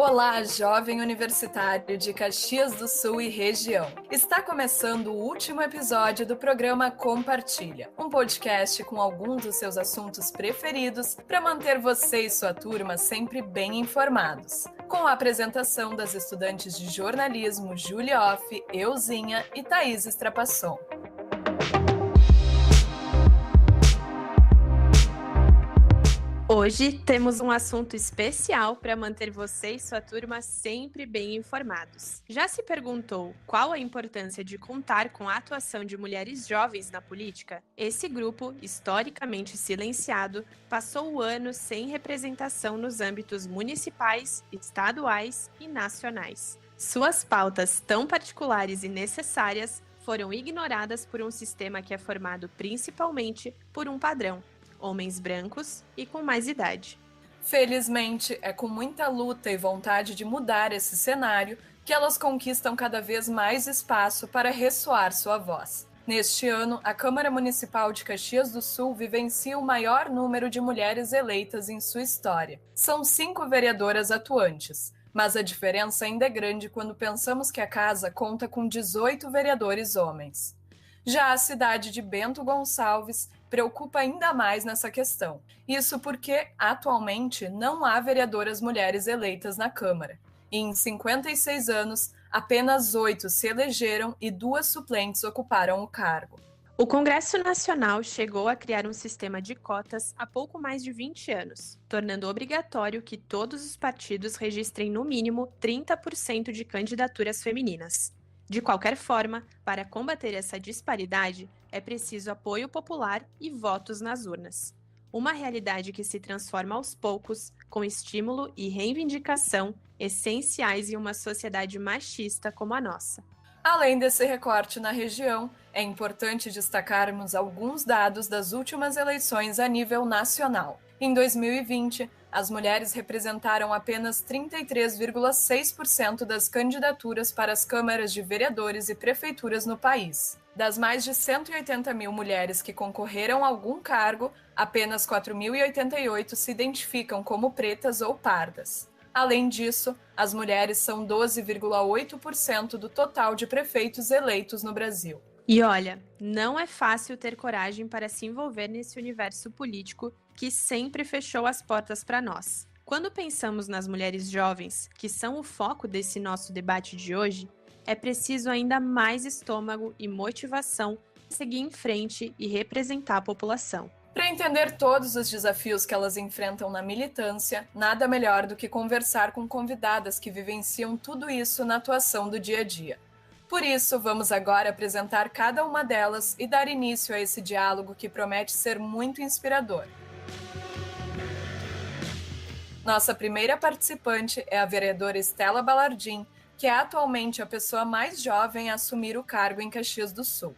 Olá, jovem universitário de Caxias do Sul e região. Está começando o último episódio do programa Compartilha, um podcast com alguns dos seus assuntos preferidos para manter você e sua turma sempre bem informados. Com a apresentação das estudantes de jornalismo Júlia Off, Euzinha e Thaís Estrapasson. Hoje temos um assunto especial para manter você e sua turma sempre bem informados. Já se perguntou qual a importância de contar com a atuação de mulheres jovens na política? Esse grupo, historicamente silenciado, passou anos sem representação nos âmbitos municipais, estaduais e nacionais. Suas pautas tão particulares e necessárias foram ignoradas por um sistema que é formado principalmente por um padrão: homens brancos e com mais idade. Felizmente, é com muita luta e vontade de mudar esse cenário que elas conquistam cada vez mais espaço para ressoar sua voz. Neste ano, a Câmara Municipal de Caxias do Sul vivencia o maior número de mulheres eleitas em sua história. São 5 vereadoras atuantes, mas a diferença ainda é grande quando pensamos que a casa conta com 18 vereadores homens. Já a cidade de Bento Gonçalves preocupa ainda mais nessa questão. Isso porque, atualmente, não há vereadoras mulheres eleitas na Câmara. E em 56 anos, apenas 8 se elegeram e 2 suplentes ocuparam o cargo. O Congresso Nacional chegou a criar um sistema de cotas há pouco mais de 20 anos, tornando obrigatório que todos os partidos registrem no mínimo 30% de candidaturas femininas. De qualquer forma, para combater essa disparidade, é preciso apoio popular e votos nas urnas. Uma realidade que se transforma aos poucos, com estímulo e reivindicação essenciais em uma sociedade machista como a nossa. Além desse recorte na região, é importante destacarmos alguns dados das últimas eleições a nível nacional. Em 2020, as mulheres representaram apenas 33,6% das candidaturas para as câmaras de vereadores e prefeituras no país. Das mais de 180 mil mulheres que concorreram a algum cargo, apenas 4.088 se identificam como pretas ou pardas. Além disso, as mulheres são 12,8% do total de prefeitos eleitos no Brasil. E olha, não é fácil ter coragem para se envolver nesse universo político que sempre fechou as portas para nós. Quando pensamos nas mulheres jovens, que são o foco desse nosso debate de hoje, é preciso ainda mais estômago e motivação para seguir em frente e representar a população. Para entender todos os desafios que elas enfrentam na militância, nada melhor do que conversar com convidadas que vivenciam tudo isso na atuação do dia a dia. Por isso, vamos agora apresentar cada uma delas e dar início a esse diálogo que promete ser muito inspirador. Nossa primeira participante é a vereadora Estela Balardim, que é atualmente a pessoa mais jovem a assumir o cargo em Caxias do Sul.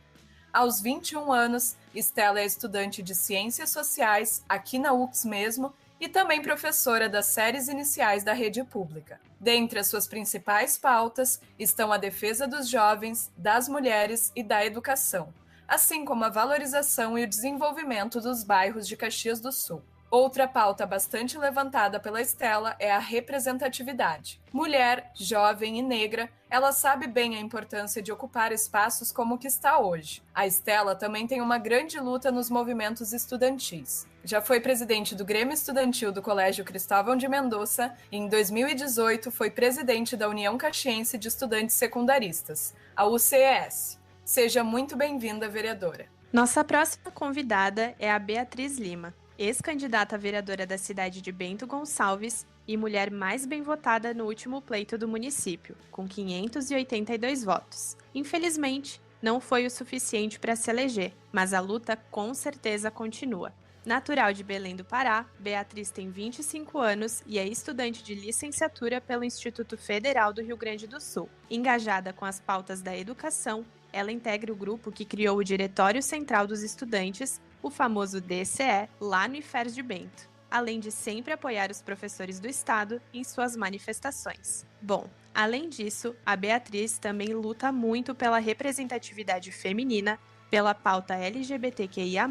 Aos 21 anos, Estela é estudante de Ciências Sociais, aqui na UFS mesmo, e também professora das séries iniciais da rede pública. Dentre as suas principais pautas estão a defesa dos jovens, das mulheres e da educação, assim como a valorização e o desenvolvimento dos bairros de Caxias do Sul. Outra pauta bastante levantada pela Estela é a representatividade. Mulher, jovem e negra, ela sabe bem a importância de ocupar espaços como o que está hoje. A Estela também tem uma grande luta nos movimentos estudantis. Já foi presidente do Grêmio Estudantil do Colégio Cristóvão de Mendonça e em 2018 foi presidente da União Caxiense de Estudantes Secundaristas, a UCES. Seja muito bem-vinda, vereadora. Nossa próxima convidada é a Beatriz Lima, ex-candidata a vereadora da cidade de Bento Gonçalves e mulher mais bem votada no último pleito do município, com 582 votos. Infelizmente, não foi o suficiente para se eleger, mas a luta com certeza continua. Natural de Belém do Pará, Beatriz tem 25 anos e é estudante de licenciatura pelo Instituto Federal do Rio Grande do Sul. Engajada com as pautas da educação, ela integra o grupo que criou o Diretório Central dos Estudantes, o famoso DCE, lá no IFERJ de Bento, além de sempre apoiar os professores do estado em suas manifestações. Bom, além disso, a Beatriz também luta muito pela representatividade feminina, pela pauta LGBTQIA+,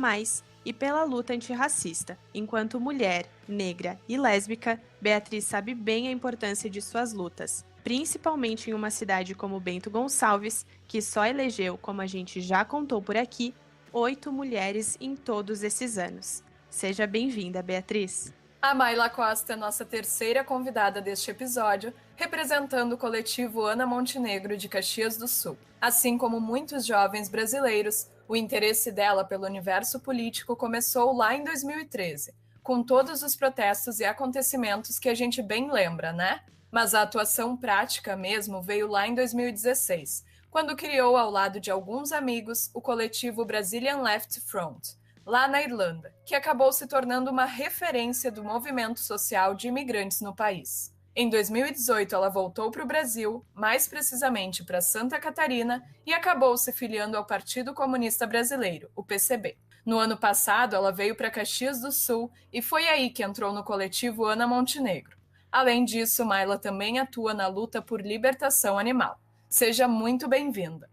e pela luta antirracista. Enquanto mulher, negra e lésbica, Beatriz sabe bem a importância de suas lutas, principalmente em uma cidade como Bento Gonçalves, que só elegeu, como a gente já contou por aqui, 8 mulheres em todos esses anos. Seja bem-vinda, Beatriz. A Mayla Costa é nossa terceira convidada deste episódio, representando o coletivo Ana Montenegro de Caxias do Sul. Assim como muitos jovens brasileiros, o interesse dela pelo universo político começou lá em 2013, com todos os protestos e acontecimentos que a gente bem lembra, né? Mas a atuação prática mesmo veio lá em 2016, quando criou, ao lado de alguns amigos, o coletivo Brazilian Left Front, lá na Irlanda, que acabou se tornando uma referência do movimento social de imigrantes no país. Em 2018, ela voltou para o Brasil, mais precisamente para Santa Catarina, e acabou se filiando ao Partido Comunista Brasileiro, o PCB. No ano passado, ela veio para Caxias do Sul e foi aí que entrou no coletivo Ana Montenegro. Além disso, Mayla também atua na luta por libertação animal. Seja muito bem-vinda!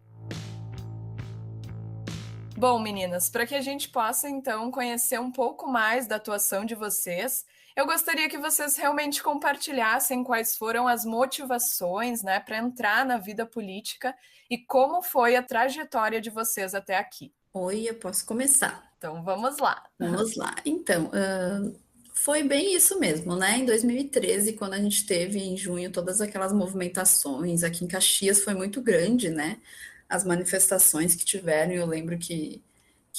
Bom, meninas, para que a gente possa então conhecer um pouco mais da atuação de vocês, eu gostaria que vocês realmente compartilhassem quais foram as motivações, né, para entrar na vida política e como foi a trajetória de vocês até aqui. Oi, eu posso começar. Então, vamos lá. Vamos lá. Então, foi bem isso mesmo, né? Em 2013, quando a gente teve em junho todas aquelas movimentações aqui em Caxias, foi muito grande, né? As manifestações que tiveram, eu lembro que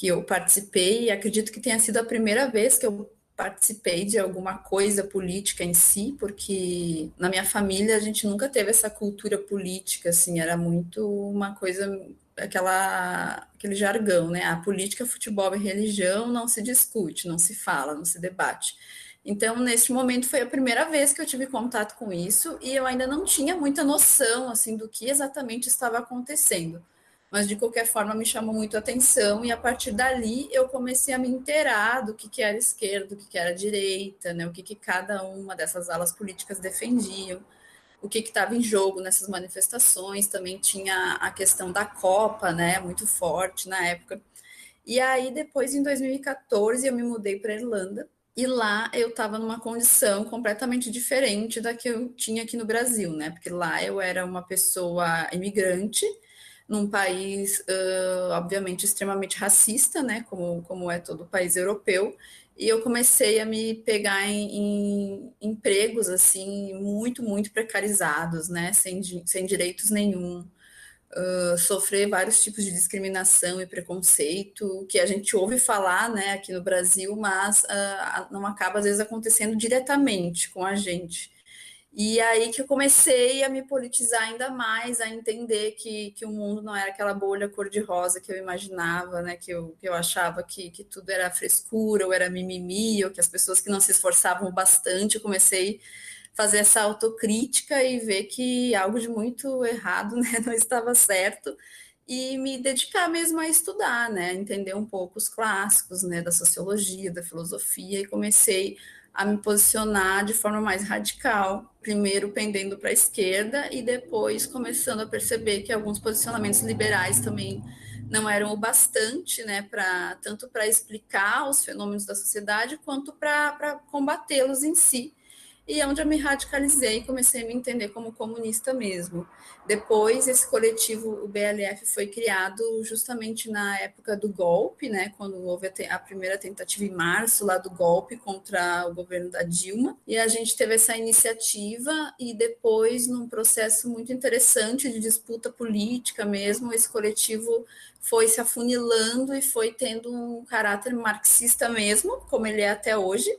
eu participei, e acredito que tenha sido a primeira vez que eu participei de alguma coisa política em si, porque na minha família a gente nunca teve essa cultura política, assim, era muito uma coisa, aquele jargão, né? A política, futebol e religião não se discute, não se fala, não se debate. Então, nesse momento, foi a primeira vez que eu tive contato com isso e eu ainda não tinha muita noção, assim, do que exatamente estava acontecendo. Mas, de qualquer forma, me chamou muito a atenção e, a partir dali, eu comecei a me inteirar do que era esquerda, do que era direita, né? O que cada uma dessas alas políticas defendiam, o que estava em jogo nessas manifestações. Também tinha a questão da Copa, né? Muito forte na época. E aí, depois, em 2014, eu me mudei para a Irlanda, e lá eu estava numa condição completamente diferente da que eu tinha aqui no Brasil, né? Porque lá eu era uma pessoa imigrante, num país, obviamente, extremamente racista, né? Como é todo país europeu. E eu comecei a me pegar em empregos, assim, muito, muito precarizados, né? Sem direitos nenhum. Sofrer vários tipos de discriminação e preconceito que a gente ouve falar, né, aqui no Brasil, mas não acaba às vezes acontecendo diretamente com a gente. E aí que eu comecei a me politizar ainda mais, a entender que o mundo não era aquela bolha cor-de-rosa que eu imaginava, né, que eu achava que tudo era frescura, ou era mimimi, ou que as pessoas que não se esforçavam bastante. Eu comecei fazer essa autocrítica e ver que algo de muito errado, né, não estava certo, e me dedicar mesmo a estudar, né, entender um pouco os clássicos, né, da sociologia, da filosofia, e comecei a me posicionar de forma mais radical, primeiro pendendo para a esquerda e depois começando a perceber que alguns posicionamentos liberais também não eram o bastante, né, tanto para explicar os fenômenos da sociedade quanto para combatê-los em si. E é onde eu me radicalizei e comecei a me entender como comunista mesmo. Depois, esse coletivo, o BLF, foi criado justamente na época do golpe, né, quando houve a primeira tentativa em março lá do golpe contra o governo da Dilma, e a gente teve essa iniciativa e depois, num processo muito interessante de disputa política mesmo, esse coletivo foi se afunilando e foi tendo um caráter marxista mesmo, como ele é até hoje.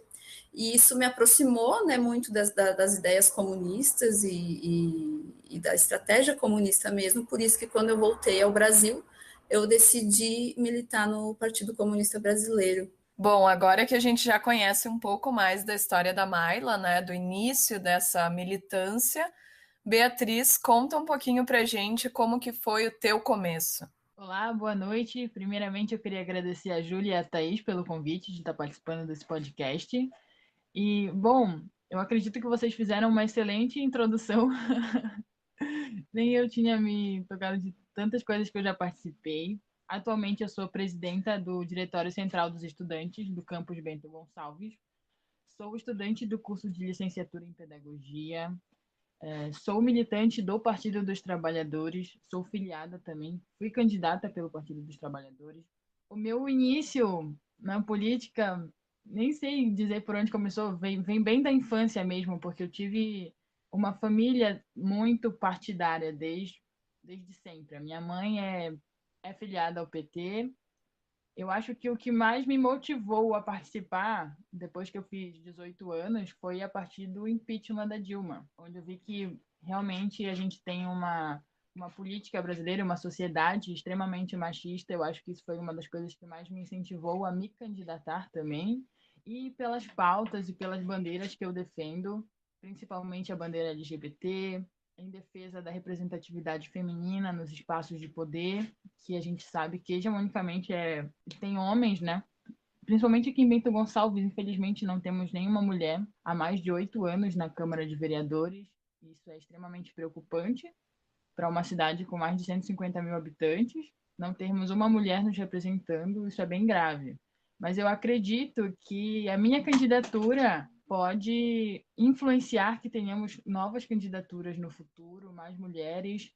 E isso me aproximou, né, muito das ideias comunistas e da estratégia comunista mesmo. Por isso que quando eu voltei ao Brasil, eu decidi militar no Partido Comunista Brasileiro. Bom, agora que a gente já conhece um pouco mais da história da Mayla, né, do início dessa militância, Beatriz, conta um pouquinho pra gente como que foi o teu começo. Olá, boa noite. Primeiramente, eu queria agradecer a Júlia e a Thaís pelo convite de estar participando desse podcast. E, bom, eu acredito que vocês fizeram uma excelente introdução. Nem eu tinha me tocado de tantas coisas que eu já participei. Atualmente eu sou presidenta do Diretório Central dos Estudantes do campus Bento Gonçalves. Sou estudante do curso de licenciatura em Pedagogia. Sou militante do Partido dos Trabalhadores. Sou filiada também. Fui candidata pelo Partido dos Trabalhadores. O meu início na política, nem sei dizer por onde começou, vem bem da infância mesmo, porque eu tive uma família muito partidária desde sempre. A minha mãe é filiada ao PT. Eu acho que o que mais me motivou a participar, depois que eu fiz 18 anos, foi a partir do impeachment da Dilma, onde eu vi que realmente a gente tem uma política brasileira, uma sociedade extremamente machista. Eu acho que isso foi uma das coisas que mais me incentivou a me candidatar também, e pelas pautas e pelas bandeiras que eu defendo, principalmente a bandeira LGBT, em defesa da representatividade feminina nos espaços de poder, que a gente sabe que hegemonicamente tem homens, né? Principalmente aqui em Bento Gonçalves, infelizmente, não temos nenhuma mulher há mais de 8 anos na Câmara de Vereadores. Isso é extremamente preocupante para uma cidade com mais de 150 mil habitantes. Não termos uma mulher nos representando, isso é bem grave. Mas eu acredito que a minha candidatura pode influenciar que tenhamos novas candidaturas no futuro, mais mulheres,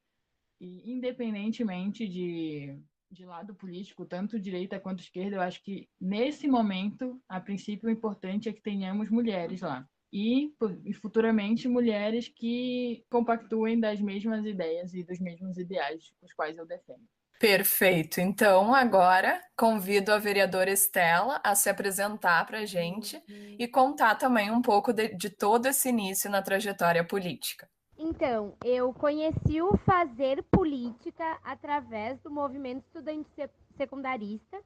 e independentemente de lado político, tanto direita quanto esquerda, eu acho que nesse momento, a princípio, o importante é que tenhamos mulheres lá. E futuramente mulheres que compactuem das mesmas ideias e dos mesmos ideais os quais eu defendo. Perfeito. Então, agora convido a vereadora Estela a se apresentar para a gente e contar também um pouco de todo esse início na trajetória política. Então, eu conheci o fazer política através do movimento estudante secundarista,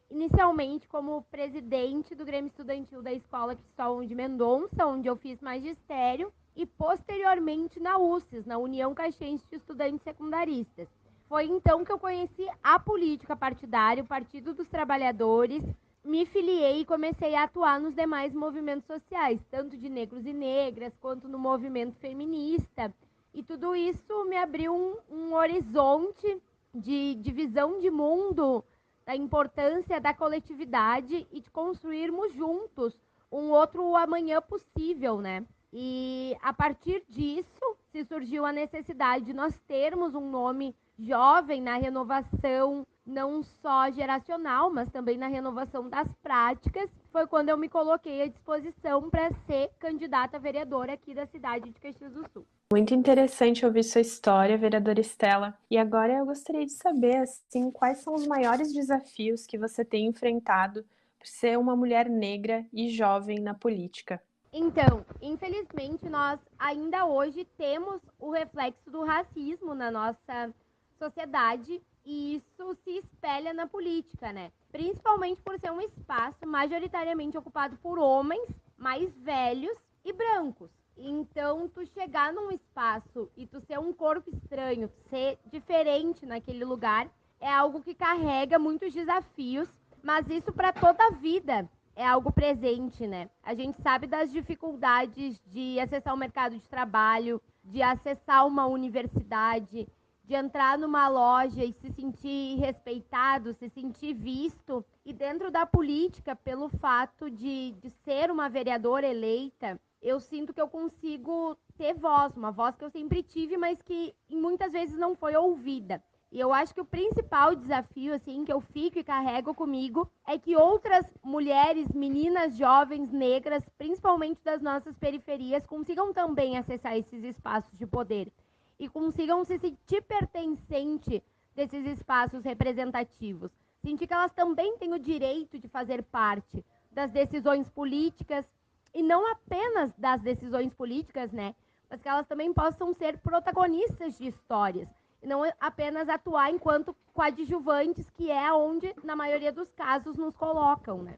inicialmente como presidente do Grêmio Estudantil da Escola Cristóvão de Mendonça, onde eu fiz magistério, e posteriormente na UCES, na União Caxiense de Estudantes Secundaristas. Foi então que eu conheci a política partidária, o Partido dos Trabalhadores, me filiei e comecei a atuar nos demais movimentos sociais, tanto de negros e negras, quanto no movimento feminista. E tudo isso me abriu um horizonte de visão de mundo, da importância da coletividade e de construirmos juntos um outro amanhã possível, né? E a partir disso se surgiu a necessidade de nós termos um nome jovem na renovação, não só geracional, mas também na renovação das práticas. Foi quando eu me coloquei à disposição para ser candidata a vereadora aqui da cidade de Caxias do Sul. Muito interessante ouvir sua história, vereadora Estela. E agora eu gostaria de saber, assim, quais são os maiores desafios que você tem enfrentado por ser uma mulher negra e jovem na política. Então, infelizmente, nós ainda hoje temos o reflexo do racismo na nossa sociedade, e isso se espelha na política, né? Principalmente por ser um espaço majoritariamente ocupado por homens mais velhos e brancos. Então, tu chegar num espaço e tu ser um corpo estranho, ser diferente naquele lugar, é algo que carrega muitos desafios, mas isso para toda a vida é algo presente, né? A gente sabe das dificuldades de acessar o mercado de trabalho, de acessar uma universidade, de entrar numa loja e se sentir respeitado, se sentir visto. E dentro da política, pelo fato de ser uma vereadora eleita, eu sinto que eu consigo ter voz, uma voz que eu sempre tive, mas que muitas vezes não foi ouvida. E eu acho que o principal desafio, assim, que eu fico e carrego comigo é que outras mulheres, meninas, jovens, negras, principalmente das nossas periferias, consigam também acessar esses espaços de poder e consigam se sentir pertencente desses espaços representativos. Sentir que elas também têm o direito de fazer parte das decisões políticas, e não apenas das decisões políticas, né? Mas que elas também possam ser protagonistas de histórias, e não apenas atuar enquanto coadjuvantes, que é onde, na maioria dos casos, nos colocam, né?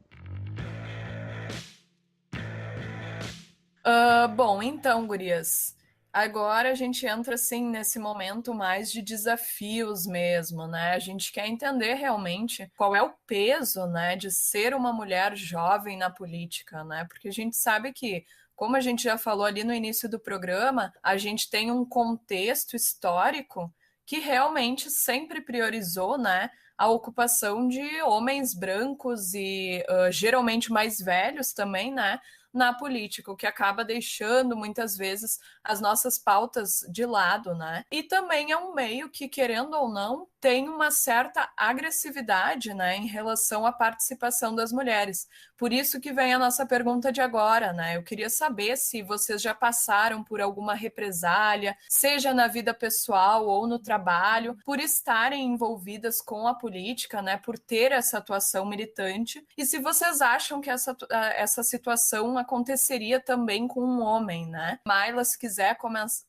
Bom, então, gurias, agora a gente entra, assim, nesse momento mais de desafios mesmo, né? A gente quer entender realmente qual é o peso, né, de ser uma mulher jovem na política, né? Porque a gente sabe que, como a gente já falou ali no início do programa, a gente tem um contexto histórico que realmente sempre priorizou, né, a ocupação de homens brancos e geralmente mais velhos também, né, na política, o que acaba deixando muitas vezes as nossas pautas de lado, né? E também é um meio que, querendo ou não, tem uma certa agressividade, né, em relação à participação das mulheres. Por isso que vem a nossa pergunta de agora, né? Eu queria saber se vocês já passaram por alguma represália, seja na vida pessoal ou no trabalho, por estarem envolvidas com a política, né, por ter essa atuação militante, e se vocês acham que essa situação aconteceria também com um homem, né? Maila, se quiser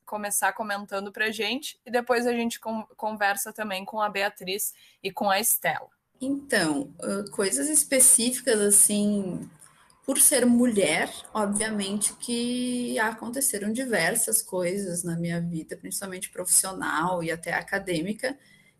começar comentando pra gente, e depois a gente conversa também com a Beatriz e com a Estela. Então, coisas específicas, assim, por ser mulher, obviamente que aconteceram diversas coisas na minha vida, principalmente profissional e até acadêmica,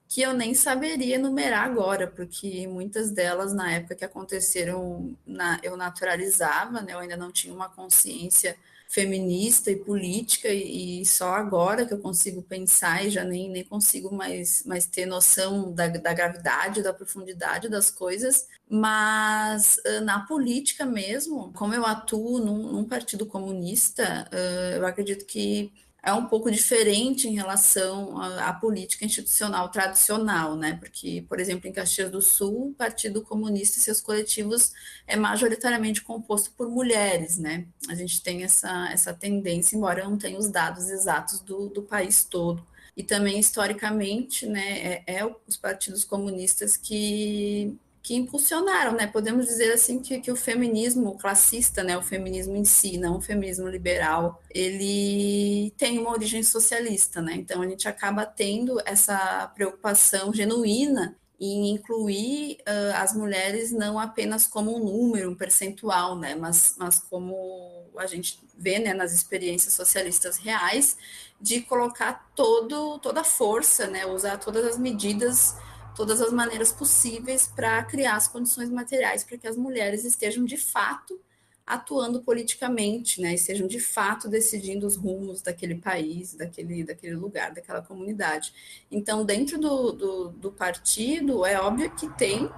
que eu nem saberia enumerar agora, porque muitas delas, na época que aconteceram, eu naturalizava, né? Eu ainda não tinha uma consciência feminista e política, e só agora que eu consigo pensar e já nem consigo mais ter noção da gravidade, da profundidade das coisas, mas na política mesmo, como eu atuo num partido comunista, eu acredito que é um pouco diferente em relação à política institucional tradicional, né? Porque, por exemplo, em Caxias do Sul, o Partido Comunista e seus coletivos é majoritariamente composto por mulheres, né? A gente tem essa tendência, embora eu não tenha os dados exatos do país todo. E também, historicamente, né, os partidos comunistas que impulsionaram, né? Podemos dizer assim que o feminismo classista, né, o feminismo em si, não o feminismo liberal, ele tem uma origem socialista, né? Então a gente acaba tendo essa preocupação genuína em incluir as mulheres não apenas como um número, um percentual, né, mas como a gente vê, né, nas experiências socialistas reais, de colocar toda a força, né, usar todas as medidas, todas as maneiras possíveis para criar as condições materiais para que as mulheres estejam de fato atuando politicamente, né, estejam de fato decidindo os rumos daquele país, daquele lugar, daquela comunidade. Então, dentro do partido, é óbvio que tem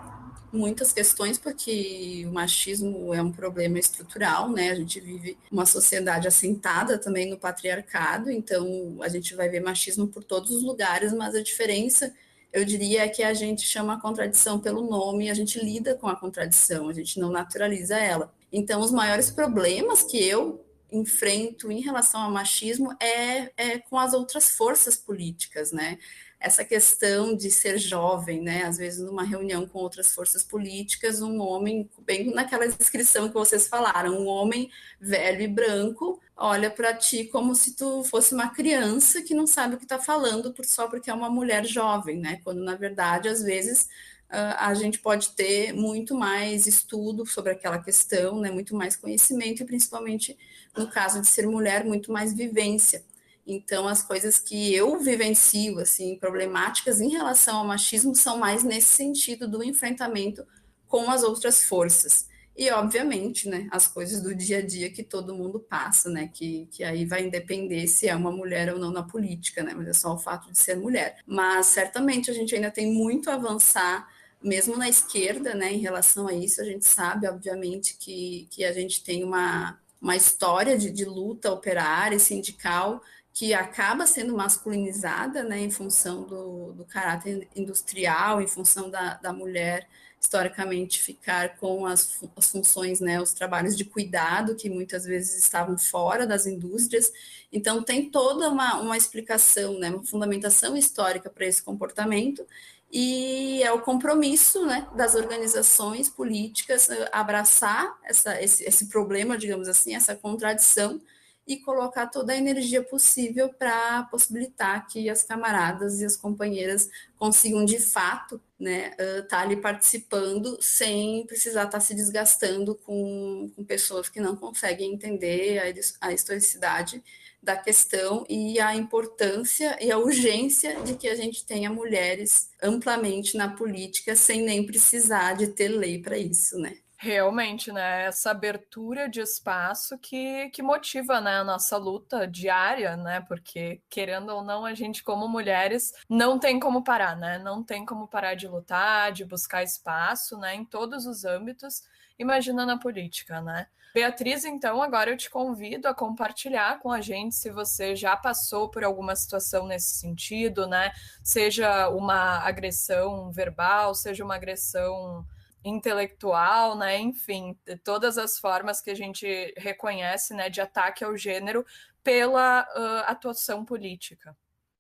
muitas questões, porque o machismo é um problema estrutural, né? A gente vive uma sociedade assentada também no patriarcado, então a gente vai ver machismo por todos os lugares, mas a diferença, eu diria, é que a gente chama a contradição pelo nome, a gente lida com a contradição, a gente não naturaliza ela. Então, os maiores problemas que eu enfrento em relação ao machismo é com as outras forças políticas, né? Essa questão de ser jovem, né? Às vezes, numa reunião com outras forças políticas, um homem, bem naquela descrição que vocês falaram, um homem velho e branco olha para ti como se tu fosse uma criança que não sabe o que está falando só porque é uma mulher jovem, né? Quando, na verdade, às vezes, a gente pode ter muito mais estudo sobre aquela questão, né? Muito mais conhecimento e, principalmente, no caso de ser mulher, muito mais vivência. Então, as coisas que eu vivencio, assim, problemáticas em relação ao machismo, são mais nesse sentido do enfrentamento com as outras forças. E, obviamente, né, as coisas do dia a dia que todo mundo passa, né, que aí vai depender se é uma mulher ou não na política, né, mas é só o fato de ser mulher. Mas, certamente, a gente ainda tem muito a avançar, mesmo na esquerda, né, em relação a isso. A gente sabe, obviamente, que a gente tem uma história de luta operária e sindical que acaba sendo masculinizada, né, em função do caráter industrial, em função da mulher historicamente ficar com as funções, né, os trabalhos de cuidado, que muitas vezes estavam fora das indústrias. Então, tem toda uma explicação, né, uma fundamentação histórica para esse comportamento, e é o compromisso, né, das organizações políticas abraçar esse problema, digamos assim, essa contradição, e colocar toda a energia possível para possibilitar que as camaradas e as companheiras consigam, de fato, né, estar ali participando sem precisar estar se desgastando com pessoas que não conseguem entender a historicidade da questão e a importância e a urgência de que a gente tenha mulheres amplamente na política sem nem precisar de ter lei para isso, né? Realmente, né? Essa abertura de espaço que motiva, né, a nossa luta diária, né? Porque, querendo ou não, a gente, como mulheres, não tem como parar, né? Não tem como parar de lutar, de buscar espaço, né? Em todos os âmbitos, imagina na política, né? Beatriz, então, agora eu te convido a compartilhar com a gente se você já passou por alguma situação nesse sentido, né? Seja uma agressão verbal, seja uma agressão intelectual, né? Enfim, todas as formas que a gente reconhece, né, de ataque ao gênero pela atuação política.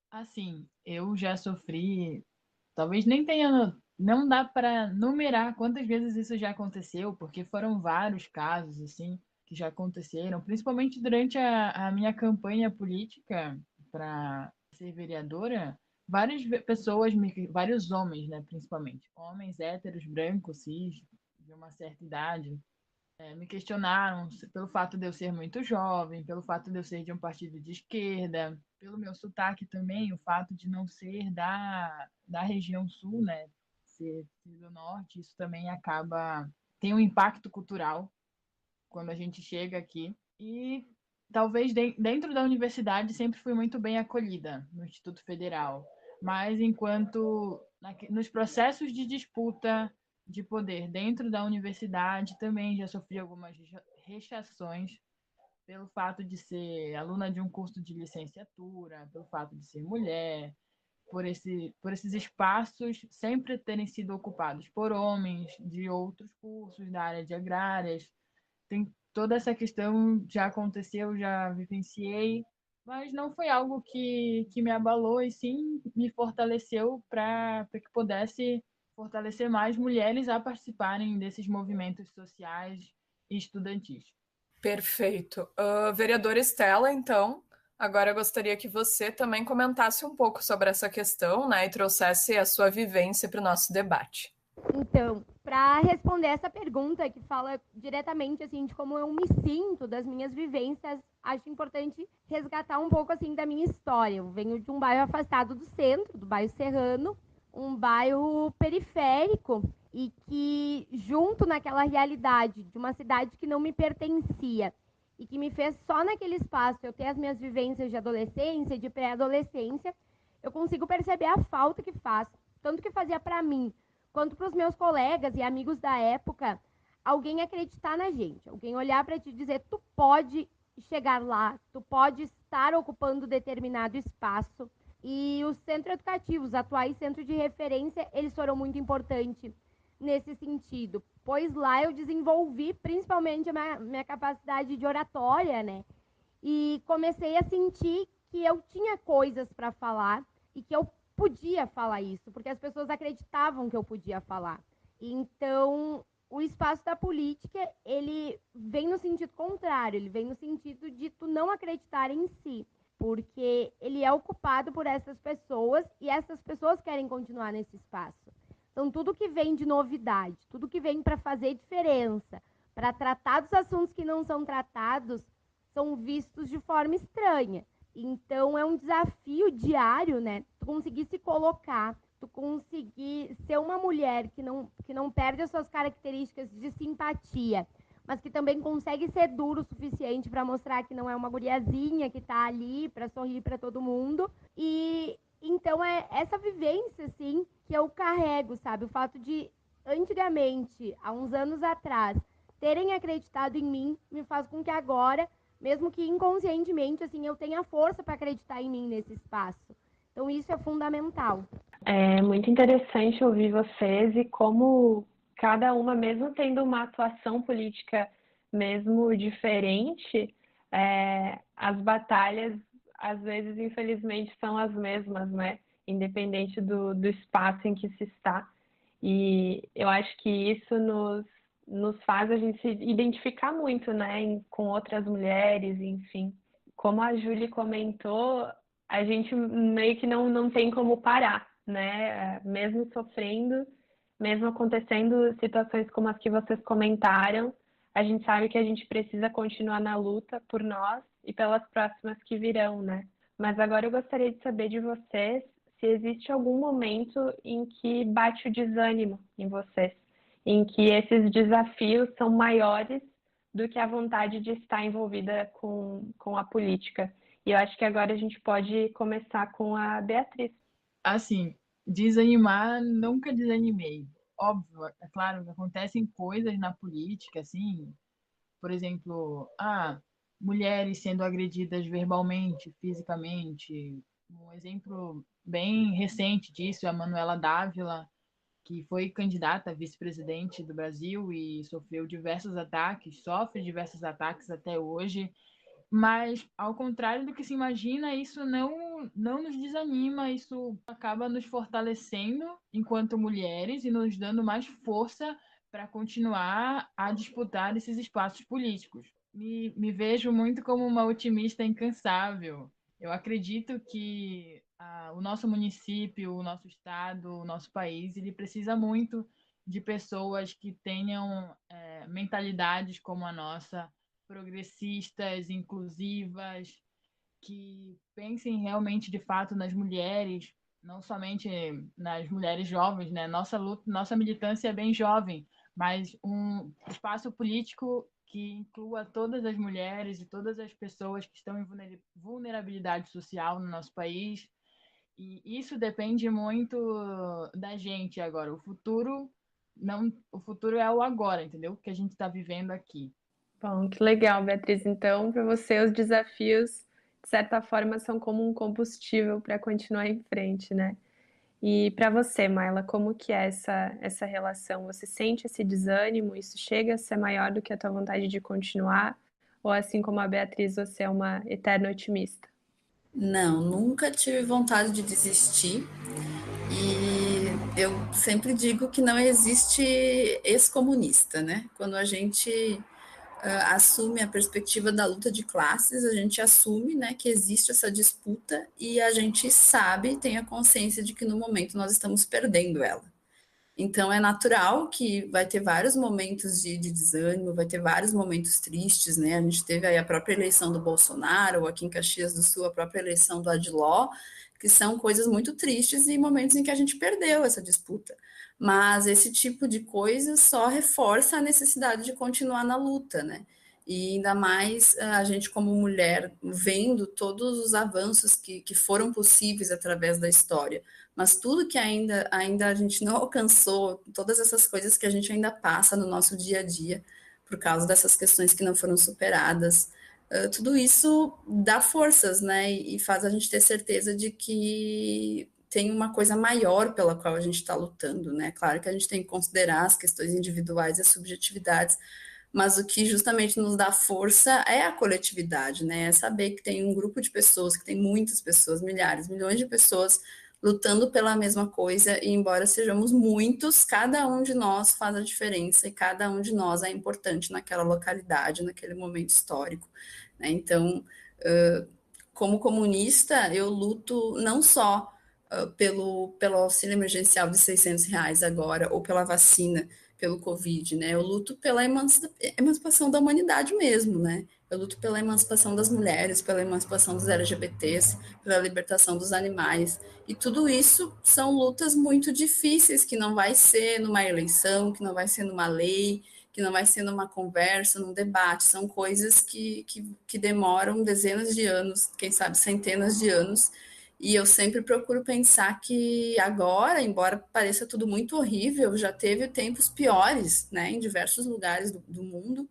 Assim, eu já sofri, talvez nem tenha, não dá para numerar quantas vezes isso já aconteceu, porque foram vários casos, assim, que já aconteceram, principalmente durante a minha campanha política para ser vereadora, pessoas, vários homens, né, principalmente, homens héteros, brancos, cis, de uma certa idade, me questionaram pelo fato de eu ser muito jovem, pelo fato de eu ser de um partido de esquerda, pelo meu sotaque também, o fato de não ser da região sul, né? Ser do norte, isso também tem um impacto cultural quando a gente chega aqui. E talvez dentro da universidade sempre fui muito bem acolhida no Instituto Federal, mas nos processos de disputa de poder dentro da universidade também já sofri algumas rechações pelo fato de ser aluna de um curso de licenciatura, pelo fato de ser mulher, por esses espaços sempre terem sido ocupados por homens de outros cursos da área de agrárias. Tem toda essa questão, já aconteceu, já vivenciei, mas não foi algo que me abalou, e sim me fortaleceu para que pudesse fortalecer mais mulheres a participarem desses movimentos sociais e estudantis. Perfeito. Vereadora Estela, então, agora eu gostaria que você também comentasse um pouco sobre essa questão, né, e trouxesse a sua vivência para o nosso debate. Então, para responder essa pergunta que fala diretamente assim de como eu me sinto, das minhas vivências, acho importante resgatar um pouco assim da minha história. Eu venho de um bairro afastado do centro, do bairro Serrano, um bairro periférico e que junto naquela realidade de uma cidade que não me pertencia e que me fez só naquele espaço eu ter as minhas vivências de adolescência, de pré-adolescência, eu consigo perceber a falta que faz, tanto que fazia para mim quanto para os meus colegas e amigos da época, alguém acreditar na gente, alguém olhar para ti e dizer, tu pode chegar lá, tu pode estar ocupando determinado espaço. E os centros educativos, os atuais centros de referência, eles foram muito importantes nesse sentido, pois lá eu desenvolvi principalmente a minha capacidade de oratória, né? E comecei a sentir que eu tinha coisas para falar e que eu podia falar isso, porque as pessoas acreditavam que eu podia falar. Então, o espaço da política, ele vem no sentido contrário, ele vem no sentido de tu não acreditar em si, porque ele é ocupado por essas pessoas e essas pessoas querem continuar nesse espaço. Então, tudo que vem de novidade, tudo que vem para fazer diferença, para tratar dos assuntos que não são tratados, são vistos de forma estranha. Então, é um desafio diário, né? Tu conseguir se colocar, tu conseguir ser uma mulher que não perde as suas características de simpatia, mas que também consegue ser duro o suficiente para mostrar que não é uma guriazinha que está ali para sorrir para todo mundo. E então é essa vivência, assim, que eu carrego, sabe? O fato de, antigamente, há uns anos atrás, terem acreditado em mim, me faz com que agora, mesmo que inconscientemente, assim, eu tenha força para acreditar em mim nesse espaço. Então, isso é fundamental. É muito interessante ouvir vocês e como cada uma, mesmo tendo uma atuação política mesmo diferente, as batalhas, às vezes, infelizmente, são as mesmas, né? Independente do espaço em que se está. E eu acho que isso nos faz a gente se identificar muito, né? Com outras mulheres, enfim. Como a Júlia comentou, a gente meio que não tem como parar, né? Mesmo sofrendo, mesmo acontecendo situações como as que vocês comentaram, a gente sabe que a gente precisa continuar na luta por nós e pelas próximas que virão, né? Mas agora eu gostaria de saber de vocês se existe algum momento em que bate o desânimo em vocês, em que esses desafios são maiores do que a vontade de estar envolvida com a política. E eu acho que agora a gente pode começar com a Beatriz. Assim, desanimar, nunca desanimei. Óbvio, é claro que acontecem coisas na política, assim, por exemplo, mulheres sendo agredidas verbalmente, fisicamente. Um exemplo bem recente disso é a Manuela Dávila, que foi candidata a vice-presidente do Brasil e sofreu diversos ataques, sofre diversos ataques até hoje. Mas, ao contrário do que se imagina, isso não nos desanima, isso acaba nos fortalecendo enquanto mulheres e nos dando mais força para continuar a disputar esses espaços políticos. Me vejo muito como uma otimista incansável. Eu acredito que o nosso município, o nosso estado, o nosso país, ele precisa muito de pessoas que tenham mentalidades como a nossa, progressistas, inclusivas, que pensem realmente de fato nas mulheres, não somente nas mulheres jovens, né? Nossa luta, nossa militância é bem jovem, mas um espaço político que inclua todas as mulheres e todas as pessoas que estão em vulnerabilidade social no nosso país. E isso depende muito da gente agora. O futuro é o agora, entendeu? Que a gente está vivendo aqui. Bom, que legal, Beatriz. Então, para você, os desafios, de certa forma, são como um combustível para continuar em frente, né? E para você, Maila, como que é essa relação? Você sente esse desânimo? Isso chega a ser maior do que a tua vontade de continuar? Ou assim como a Beatriz, você é uma eterna otimista? Não, nunca tive vontade de desistir. E eu sempre digo que não existe ex-comunista, né? Quando a gente assume a perspectiva da luta de classes, a gente assume, né, que existe essa disputa e a gente sabe, tem a consciência de que no momento nós estamos perdendo ela. Então é natural que vai ter vários momentos de desânimo, vai ter vários momentos tristes, né? A gente teve aí a própria eleição do Bolsonaro, ou aqui em Caxias do Sul, a própria eleição do Adiló, que são coisas muito tristes e momentos em que a gente perdeu essa disputa. Mas esse tipo de coisa só reforça a necessidade de continuar na luta, né? E ainda mais a gente, como mulher, vendo todos os avanços que foram possíveis através da história, mas tudo que ainda a gente não alcançou, todas essas coisas que a gente ainda passa no nosso dia a dia, por causa dessas questões que não foram superadas, tudo isso dá forças, né? E faz a gente ter certeza de que tem uma coisa maior pela qual a gente está lutando, né? Claro que a gente tem que considerar as questões individuais e as subjetividades, mas o que justamente nos dá força é a coletividade, né? É saber que tem um grupo de pessoas, que tem muitas pessoas, milhares, milhões de pessoas lutando pela mesma coisa, e embora sejamos muitos, cada um de nós faz a diferença e cada um de nós é importante naquela localidade, naquele momento histórico, né? Então, como comunista, eu luto não só pelo auxílio emergencial de R$ 600 agora, ou pela vacina, pelo Covid, né? Eu luto pela emancipação da humanidade mesmo, né? Eu luto pela emancipação das mulheres, pela emancipação dos LGBTs, pela libertação dos animais. E tudo isso são lutas muito difíceis, que não vai ser numa eleição, que não vai ser numa lei, que não vai ser numa conversa, num debate. São coisas que demoram dezenas de anos, quem sabe centenas de anos. E eu sempre procuro pensar que agora, embora pareça tudo muito horrível, já teve tempos piores, né, em diversos lugares do mundo,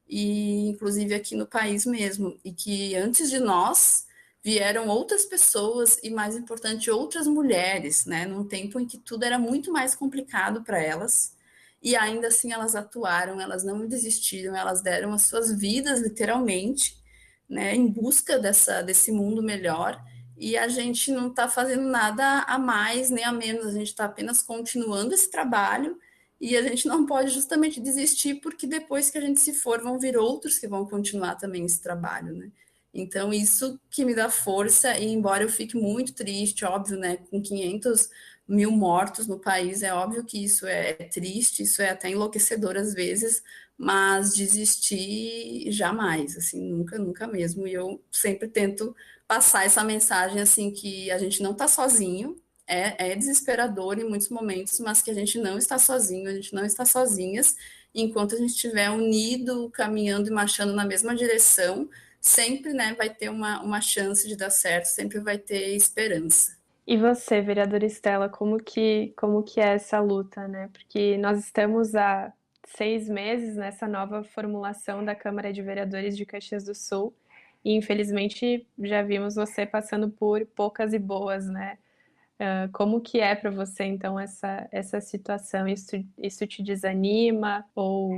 e inclusive aqui no país mesmo, e que antes de nós vieram outras pessoas e, mais importante, outras mulheres, né, num tempo em que tudo era muito mais complicado para elas, e ainda assim elas atuaram, elas não desistiram, elas deram as suas vidas, literalmente, né, em busca desse mundo melhor, e a gente não está fazendo nada a mais nem a menos, a gente está apenas continuando esse trabalho, e a gente não pode justamente desistir, porque depois que a gente se for, vão vir outros que vão continuar também esse trabalho, né? Então, isso que me dá força, e embora eu fique muito triste, óbvio, né, com 500 mil mortos no país, é óbvio que isso é triste, isso é até enlouquecedor às vezes, mas desistir jamais, assim, nunca, nunca mesmo. E eu sempre tento passar essa mensagem, assim, que a gente não está sozinho, é desesperador em muitos momentos, mas que a gente não está sozinho, a gente não está sozinhas, enquanto a gente estiver unido, caminhando e marchando na mesma direção, sempre, né, vai ter uma chance de dar certo, sempre vai ter esperança. E você, vereadora Estela, como que é essa luta, né? Porque nós estamos há 6 meses nessa nova formulação da Câmara de Vereadores de Caxias do Sul e, infelizmente, já vimos você passando por poucas e boas, né? Como que é para você, então, essa situação? Isso te desanima ou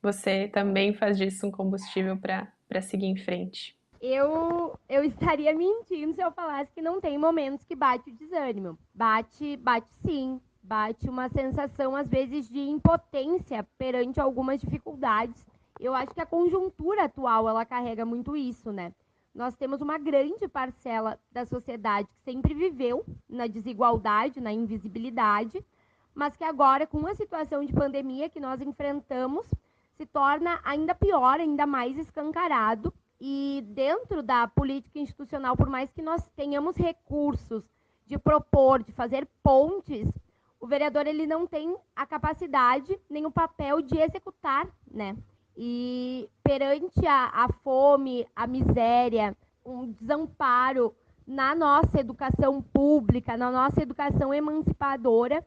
você também faz disso um combustível para seguir em frente? Eu estaria mentindo se eu falasse que não tem momentos que bate o desânimo. Bate sim. Bate uma sensação, às vezes, de impotência perante algumas dificuldades. Eu acho que a conjuntura atual, ela carrega muito isso, né? Nós temos uma grande parcela da sociedade que sempre viveu na desigualdade, na invisibilidade, mas que agora, com a situação de pandemia que nós enfrentamos, se torna ainda pior, ainda mais escancarado. E dentro da política institucional, por mais que nós tenhamos recursos de propor, de fazer pontes, o vereador ele não tem a capacidade nem o papel de executar, né? E perante a fome, a miséria, um desamparo na nossa educação pública, na nossa educação emancipadora,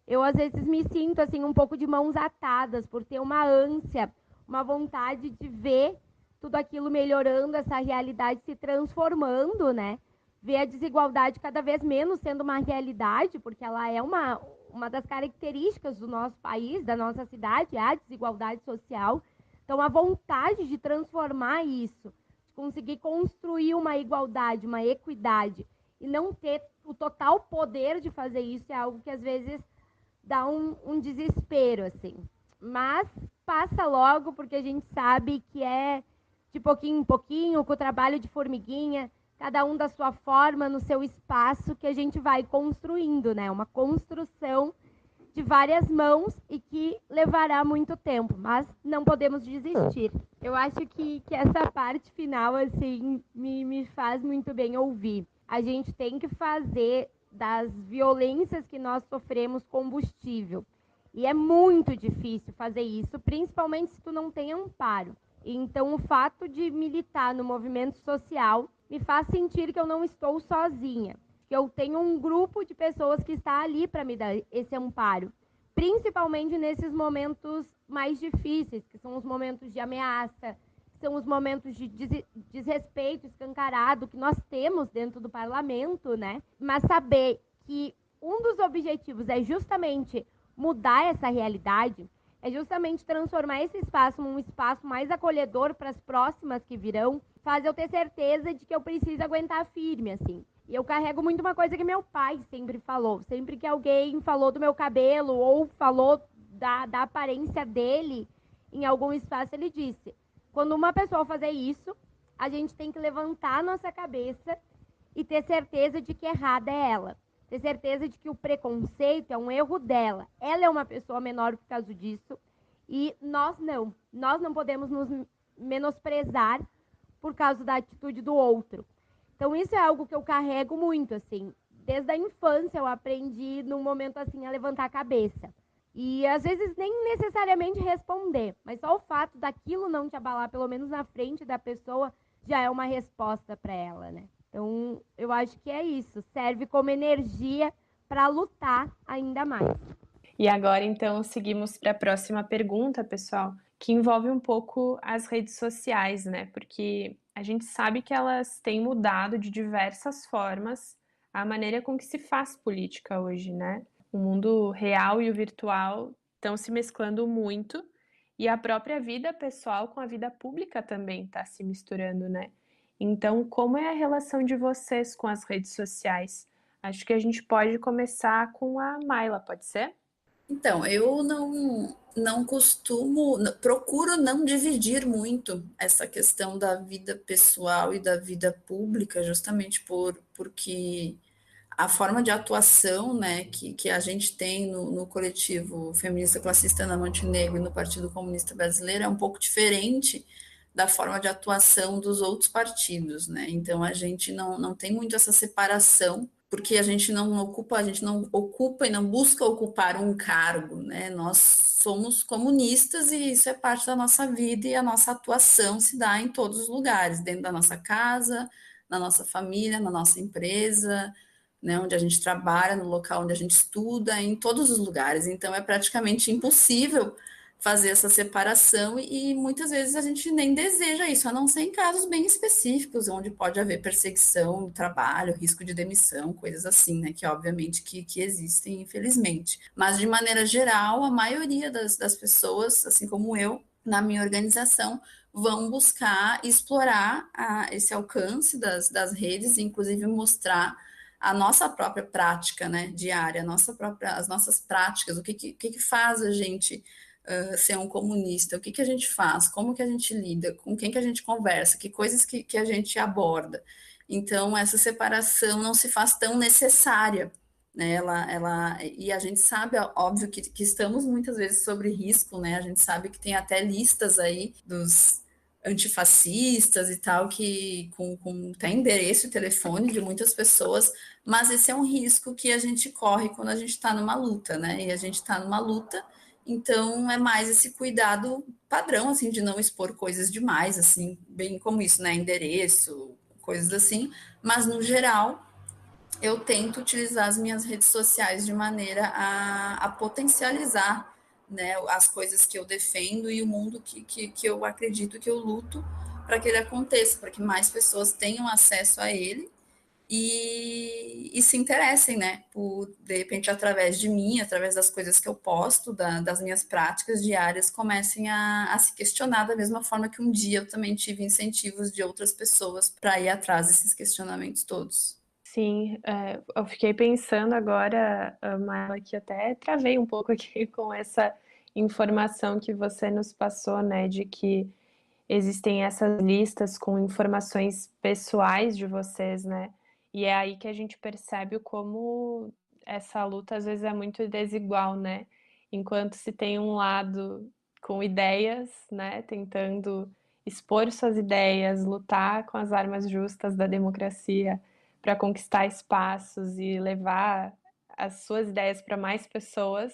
eu às vezes me sinto assim um pouco de mãos atadas por ter uma ânsia, uma vontade de ver tudo aquilo melhorando, essa realidade se transformando, né? Ver a desigualdade cada vez menos sendo uma realidade, porque ela é uma das características do nosso país, da nossa cidade, é a desigualdade social. Então, a vontade de transformar isso, de conseguir construir uma igualdade, uma equidade, e não ter o total poder de fazer isso, é algo que às vezes dá um desespero, assim. Mas passa logo, porque a gente sabe que é de pouquinho em pouquinho, com o trabalho de formiguinha, cada um da sua forma, no seu espaço, que a gente vai construindo, né? Uma construção de várias mãos e que levará muito tempo, mas não podemos desistir. Eu acho que essa parte final, assim, me faz muito bem ouvir. A gente tem que fazer das violências que nós sofremos combustível. E é muito difícil fazer isso, principalmente se tu não tem amparo. Então, o fato de militar no movimento social me faz sentir que eu não estou sozinha, que eu tenho um grupo de pessoas que está ali para me dar esse amparo, principalmente nesses momentos mais difíceis, que são os momentos de ameaça, são os momentos de desrespeito escancarado que nós temos dentro do parlamento, né? Mas saber que um dos objetivos é justamente mudar essa realidade, é justamente transformar esse espaço num espaço mais acolhedor para as próximas que virão, faz eu ter certeza de que eu preciso aguentar firme, assim. E eu carrego muito uma coisa que meu pai sempre falou. Sempre que alguém falou do meu cabelo ou falou da aparência dele em algum espaço, ele disse: quando uma pessoa fazer isso, a gente tem que levantar a nossa cabeça e ter certeza de que errada é ela. Ter certeza de que o preconceito é um erro dela. Ela é uma pessoa menor por causa disso e nós não. Nós não podemos nos menosprezar por causa da atitude do outro. Então isso é algo que eu carrego muito, assim. Desde a infância eu aprendi num momento assim a levantar a cabeça. E às vezes nem necessariamente responder, mas só o fato daquilo não te abalar, pelo menos na frente da pessoa, já é uma resposta para ela, né? Então, eu acho que é isso. Serve como energia para lutar ainda mais. E agora, então, seguimos para a próxima pergunta, pessoal, que envolve um pouco as redes sociais, né? Porque a gente sabe que elas têm mudado de diversas formas a maneira com que se faz política hoje, né? O mundo real e o virtual estão se mesclando muito e a própria vida pessoal com a vida pública também está se misturando, né? Então, como é a relação de vocês com as redes sociais? Acho que a gente pode começar com a Mayla, pode ser? Então, eu não costumo, procuro não dividir muito essa questão da vida pessoal e da vida pública, justamente porque a forma de atuação, né, que a gente tem no coletivo feminista classista Ana Montenegro e no Partido Comunista Brasileiro é um pouco diferente da forma de atuação dos outros partidos, né? Então a gente não tem muito essa separação porque a gente não ocupa e não busca ocupar um cargo, né? Nós somos comunistas e isso é parte da nossa vida e a nossa atuação se dá em todos os lugares, dentro da nossa casa, na nossa família, na nossa empresa, né? Onde a gente trabalha, no local onde a gente estuda, em todos os lugares. Então é praticamente impossível fazer essa separação e muitas vezes a gente nem deseja isso, a não ser em casos bem específicos, onde pode haver perseguição no trabalho, risco de demissão, coisas assim, né, que obviamente que existem, infelizmente. Mas, de maneira geral, a maioria das pessoas, assim como eu, na minha organização, vão buscar explorar esse alcance das redes, inclusive mostrar a nossa própria prática, né, diária, as nossas práticas, o que faz a gente ser um comunista, o que a gente faz, como que a gente lida, com quem que a gente conversa, que coisas que a gente aborda. Então, essa separação não se faz tão necessária, né? E a gente sabe, óbvio, que estamos muitas vezes sobre risco, né? A gente sabe que tem até listas aí dos antifascistas e tal, que com até endereço e telefone de muitas pessoas, mas esse é um risco que a gente corre quando a gente está numa luta, né? E a gente está numa luta, então é mais esse cuidado padrão, assim, de não expor coisas demais, assim, bem como isso, né? Endereço, coisas assim, mas no geral eu tento utilizar as minhas redes sociais de maneira a potencializar, né, as coisas que eu defendo e o mundo que eu acredito que eu luto para que ele aconteça, para que mais pessoas tenham acesso a ele e se interessem, né, por, de repente, através de mim, através das coisas que eu posto, das minhas práticas diárias, comecem a se questionar da mesma forma que um dia eu também tive incentivos de outras pessoas para ir atrás desses questionamentos todos. Sim, eu fiquei pensando agora, Maila, que até travei um pouco aqui com essa informação que você nos passou, né, de que existem essas listas com informações pessoais de vocês, né? E é aí que a gente percebe como essa luta às vezes é muito desigual, né? Enquanto se tem um lado com ideias, né, tentando expor suas ideias, lutar com as armas justas da democracia para conquistar espaços e levar as suas ideias para mais pessoas,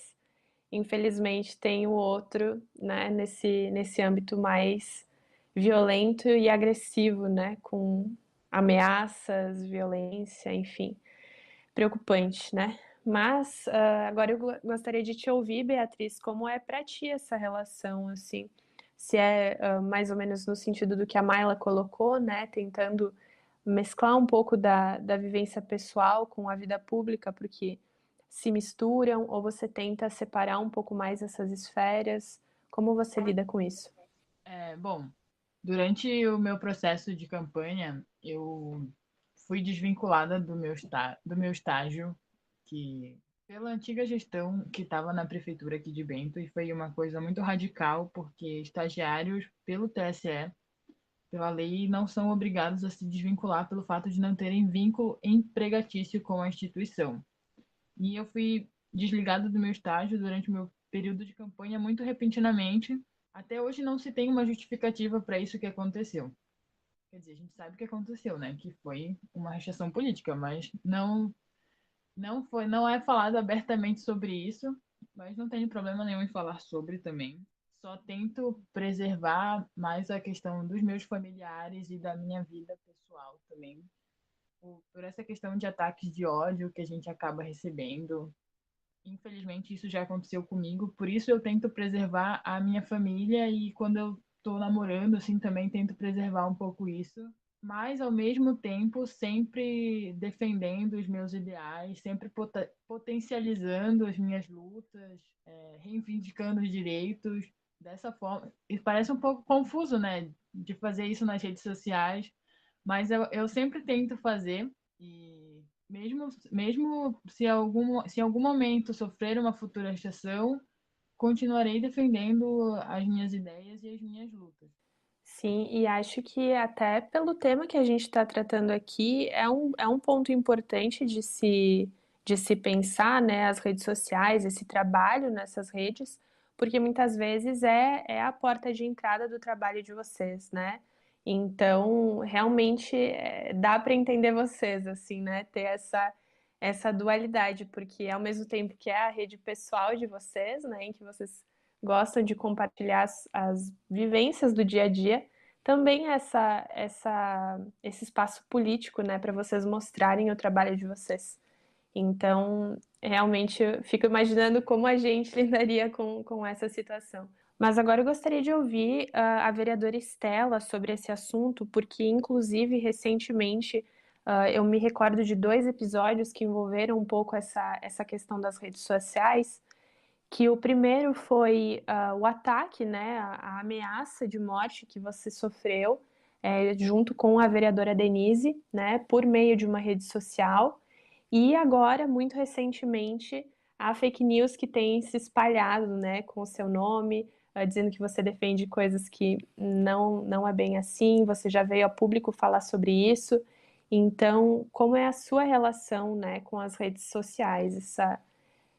infelizmente tem o outro, né, nesse âmbito mais violento e agressivo, né, com ameaças, violência, enfim, preocupante, né? Mas agora eu gostaria de te ouvir, Beatriz, como é para ti essa relação, assim, se é mais ou menos no sentido do que a Maila colocou, né, tentando mesclar um pouco da vivência pessoal com a vida pública, porque se misturam, ou você tenta separar um pouco mais essas esferas? Como você lida com isso? Bom, durante o meu processo de campanha, eu fui desvinculada do meu estágio, que pela antiga gestão que estava na prefeitura aqui de Bento, e foi uma coisa muito radical, porque estagiários, pelo TSE, pela lei, não são obrigados a se desvincular pelo fato de não terem vínculo empregatício com a instituição. E eu fui desligada do meu estágio durante o meu período de campanha muito repentinamente. Até hoje não se tem uma justificativa para isso que aconteceu. Quer dizer, a gente sabe o que aconteceu, né? Que foi uma rechação política, mas não é falado abertamente sobre isso, mas não tenho problema nenhum em falar sobre também. Só tento preservar mais a questão dos meus familiares e da minha vida pessoal também, por essa questão de ataques de ódio que a gente acaba recebendo. Infelizmente, isso já aconteceu comigo, por isso eu tento preservar a minha família e quando eu tô namorando, assim, também tento preservar um pouco isso, mas ao mesmo tempo sempre defendendo os meus ideais, sempre potencializando as minhas lutas, reivindicando os direitos dessa forma. E parece um pouco confuso, né, de fazer isso nas redes sociais, mas eu sempre tento fazer e mesmo se em algum momento sofrer uma futura rechação, continuarei defendendo as minhas ideias e as minhas lutas. Sim, e acho que até pelo tema que a gente está tratando aqui, é um ponto importante de se pensar, né, as redes sociais, esse trabalho nessas redes, porque muitas vezes é a porta de entrada do trabalho de vocês, né? Então, realmente, dá para entender vocês, assim, né? Ter essa dualidade, porque ao mesmo tempo que é a rede pessoal de vocês, né, em que vocês gostam de compartilhar as vivências do dia a dia, também esse espaço político, né, para vocês mostrarem o trabalho de vocês. Então, realmente, eu fico imaginando como a gente lidaria com essa situação. Mas agora eu gostaria de ouvir a vereadora Estela sobre esse assunto, porque, inclusive, recentemente, eu me recordo de 2 episódios que envolveram um pouco essa questão das redes sociais, que o primeiro foi o ataque, né, a ameaça de morte que você sofreu, junto com a vereadora Denise, né, por meio de uma rede social. E agora, muito recentemente, a fake news que tem se espalhado, né, com o seu nome, dizendo que você defende coisas que não é bem assim, você já veio a público falar sobre isso. Então, como é a sua relação, né, com as redes sociais?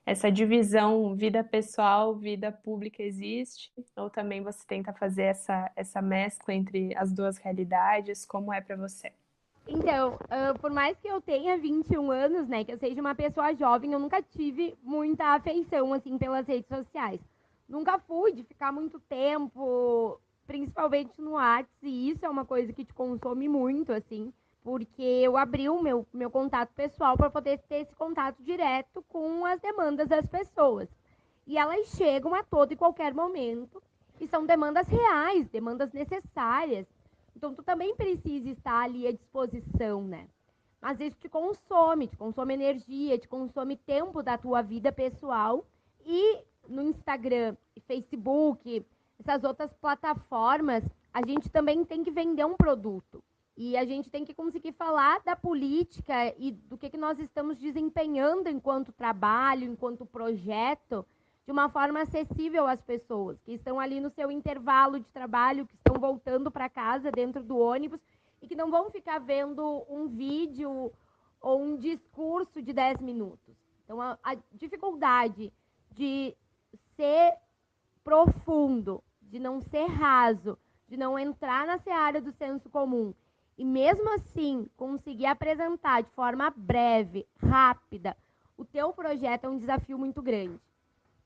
Essa divisão vida pessoal, vida pública existe? Ou também você tenta fazer essa mescla entre as duas realidades? Como é para você? Então, por mais que eu tenha 21 anos, né, que eu seja uma pessoa jovem, eu nunca tive muita afeição, assim, pelas redes sociais. Nunca fui de ficar muito tempo, principalmente no Whats, e isso é uma coisa que te consome muito, assim, porque eu abri o meu contato pessoal para poder ter esse contato direto com as demandas das pessoas. E elas chegam a todo e qualquer momento, e são demandas reais, demandas necessárias. Então, tu também precisa estar ali à disposição, né? Mas isso te consome energia, te consome tempo da tua vida pessoal. E no Instagram, Facebook, essas outras plataformas, a gente também tem que vender um produto. E a gente tem que conseguir falar da política e do que nós estamos desempenhando enquanto trabalho, enquanto projeto, de uma forma acessível às pessoas que estão ali no seu intervalo de trabalho, que estão voltando para casa dentro do ônibus e que não vão ficar vendo um vídeo ou um discurso de 10 minutos. Então, a dificuldade de ser profundo, de não ser raso, de não entrar na seara do senso comum e mesmo assim conseguir apresentar de forma breve, rápida, o teu projeto é um desafio muito grande.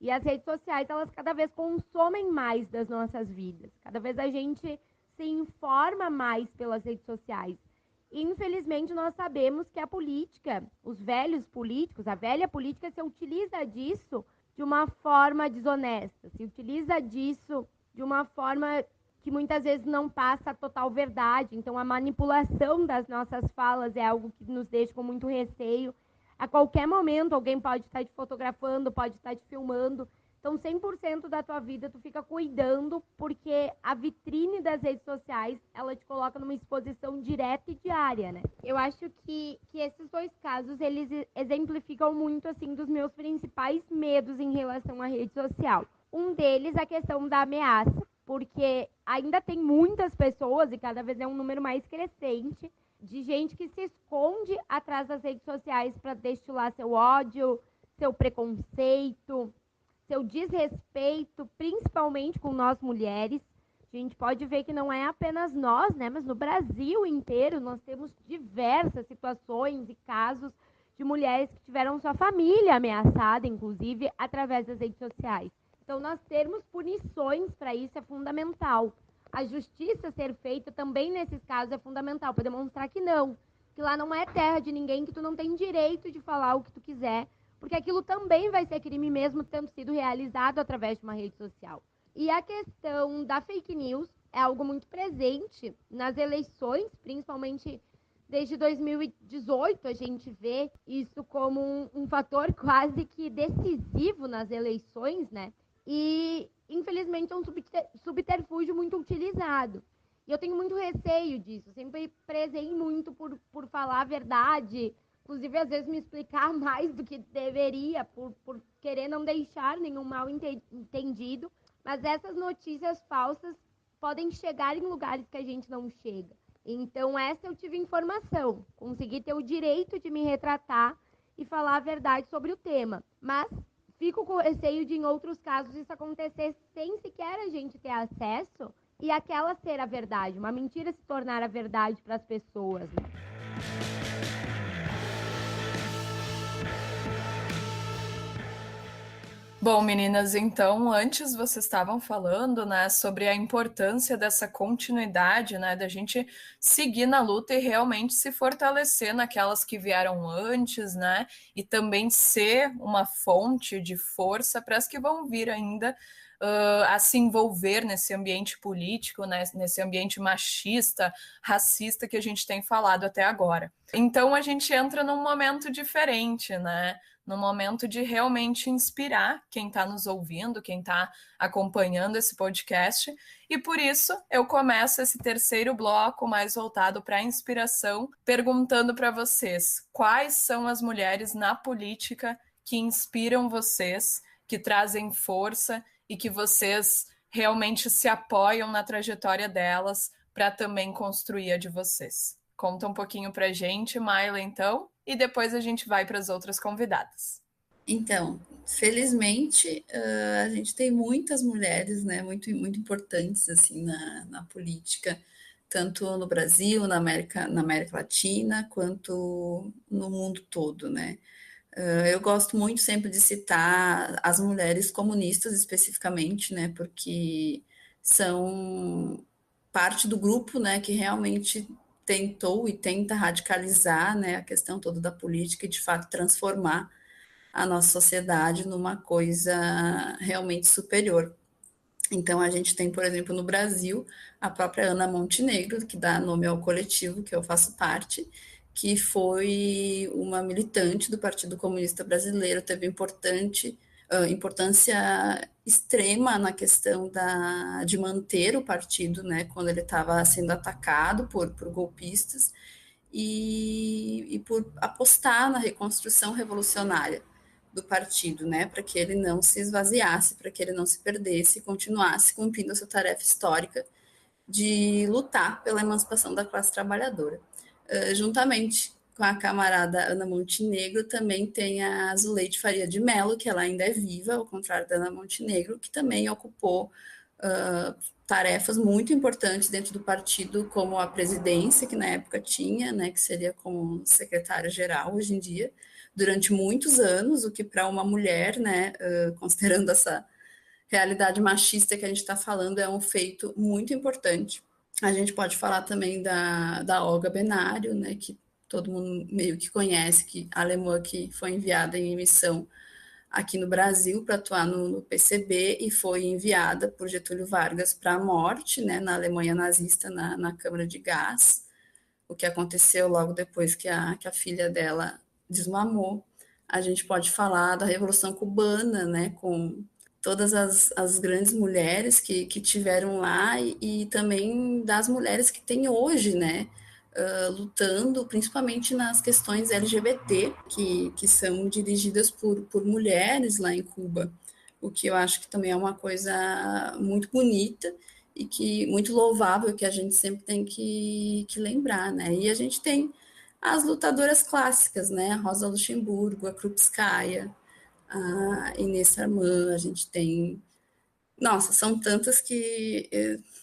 E as redes sociais, elas cada vez consomem mais das nossas vidas. Cada vez a gente se informa mais pelas redes sociais. E, infelizmente, nós sabemos que a política, os velhos políticos, a velha política se utiliza disso de uma forma desonesta, se utiliza disso de uma forma que muitas vezes não passa a total verdade. Então, a manipulação das nossas falas é algo que nos deixa com muito receio. A qualquer momento, alguém pode estar te fotografando, pode estar te filmando. Então, 100% da tua vida, tu fica cuidando, porque a vitrine das redes sociais, ela te coloca numa exposição direta e diária, né? Eu acho que esses 2 casos, eles exemplificam muito, assim, dos meus principais medos em relação à rede social. Um deles, a questão da ameaça, porque ainda tem muitas pessoas, e cada vez é um número mais crescente, de gente que se esconde atrás das redes sociais para destilar seu ódio, seu preconceito, seu desrespeito, principalmente com nós mulheres. A gente pode ver que não é apenas nós, né, mas no Brasil inteiro nós temos diversas situações e casos de mulheres que tiveram sua família ameaçada, inclusive, através das redes sociais. Então, nós termos punições para isso é fundamental. A justiça ser feita também nesses casos é fundamental, para demonstrar que não, que lá não é terra de ninguém, que tu não tem direito de falar o que tu quiser, porque aquilo também vai ser crime mesmo tendo sido realizado através de uma rede social. E a questão da fake news é algo muito presente nas eleições, principalmente desde 2018 a gente vê isso como um fator quase que decisivo nas eleições, né? E, infelizmente, é um subterfúgio muito utilizado. E eu tenho muito receio disso. Eu sempre prezei muito por falar a verdade, inclusive, às vezes, me explicar mais do que deveria, por querer não deixar nenhum mal entendido. Mas essas notícias falsas podem chegar em lugares que a gente não chega. Então, essa eu tive informação. Consegui ter o direito de me retratar e falar a verdade sobre o tema. Mas fico com receio de, em outros casos, isso acontecer sem sequer a gente ter acesso e aquela ser a verdade, uma mentira se tornar a verdade para as pessoas. Né? Bom, meninas, então, antes vocês estavam falando, né, sobre a importância dessa continuidade, né, da gente seguir na luta e realmente se fortalecer naquelas que vieram antes, né, e também ser uma fonte de força para as que vão vir ainda a se envolver nesse ambiente político, né, nesse ambiente machista, racista que a gente tem falado até agora. Então, a gente entra num momento diferente, né? No momento de realmente inspirar quem está nos ouvindo, quem está acompanhando esse podcast. E por isso eu começo esse terceiro bloco mais voltado para a inspiração, perguntando para vocês quais são as mulheres na política que inspiram vocês, que trazem força e que vocês realmente se apoiam na trajetória delas para também construir a de vocês. Conta um pouquinho para a gente, Maila, então, e depois a gente vai para as outras convidadas. Então, felizmente, a gente tem muitas mulheres, né, muito importantes, assim, na política, tanto no Brasil, na América Latina, quanto no mundo todo, né. Eu gosto muito sempre de citar as mulheres comunistas, especificamente, né, porque são parte do grupo, né, que realmente tentou e tenta radicalizar, né, a questão toda da política e, de fato, transformar a nossa sociedade numa coisa realmente superior. Então, a gente tem, por exemplo, no Brasil, a própria Ana Montenegro, que dá nome ao coletivo que eu faço parte, que foi uma militante do Partido Comunista Brasileiro, teve importância extrema na questão de manter o partido, né, quando ele estava sendo atacado por golpistas, e por apostar na reconstrução revolucionária do partido, né, para que ele não se esvaziasse, para que ele não se perdesse e continuasse cumprindo a sua tarefa histórica de lutar pela emancipação da classe trabalhadora. Juntamente com a camarada Ana Montenegro, também tem a Zuleide Faria de Mello, que ela ainda é viva, ao contrário da Ana Montenegro, que também ocupou tarefas muito importantes dentro do partido, como a presidência, que na época tinha, né, que seria como secretária-geral hoje em dia, durante muitos anos, o que para uma mulher, né, considerando essa realidade machista que a gente está falando, é um feito muito importante. A gente pode falar também da Olga Benário, né, que todo mundo meio que conhece, que alemã que foi enviada em missão aqui no Brasil para atuar no PCB e foi enviada por Getúlio Vargas para a morte, né, na Alemanha nazista, na câmara de gás, o que aconteceu logo depois que a filha dela desmamou. A gente pode falar da Revolução Cubana, né, com todas as grandes mulheres que tiveram lá e também das mulheres que tem hoje, né, lutando principalmente nas questões LGBT, que são dirigidas por mulheres lá em Cuba, o que eu acho que também é uma coisa muito bonita e que muito louvável, que a gente sempre tem que lembrar, né? E a gente tem as lutadoras clássicas, né? A Rosa Luxemburgo, a Krupskaya, a Inês Sarman, a gente tem... Nossa, são tantas que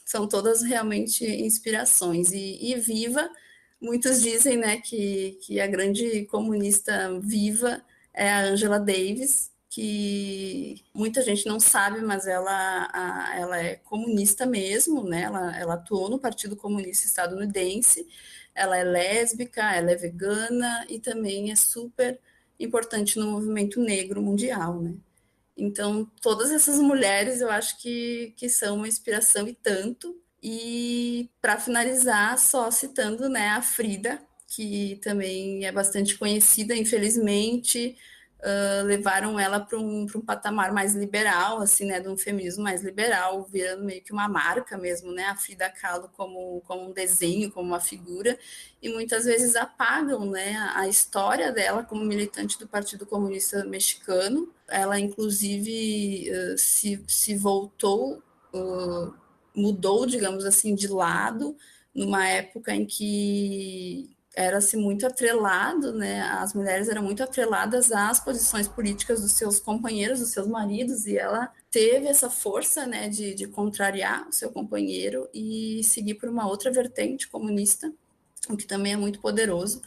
são todas realmente inspirações. E viva, muitos dizem, né, que a grande comunista viva é a Angela Davis, que muita gente não sabe, mas ela é comunista mesmo, né? Ela atuou no Partido Comunista Estadunidense, ela é lésbica, ela é vegana e também é super importante no movimento negro mundial, né? Então, todas essas mulheres eu acho que são uma inspiração e tanto. E, para finalizar, só citando, né, a Frida, que também é bastante conhecida, infelizmente, levaram ela para um patamar mais liberal, assim, né, de um feminismo mais liberal, virando meio que uma marca mesmo, né, a Frida Kahlo como um desenho, como uma figura, e muitas vezes apagam, né, a história dela como militante do Partido Comunista Mexicano. Ela, inclusive, se voltou, mudou, digamos assim, de lado, numa época em que era-se muito atrelado, né, as mulheres eram muito atreladas às posições políticas dos seus companheiros, dos seus maridos, e ela teve essa força, né, de contrariar o seu companheiro e seguir por uma outra vertente comunista, o que também é muito poderoso.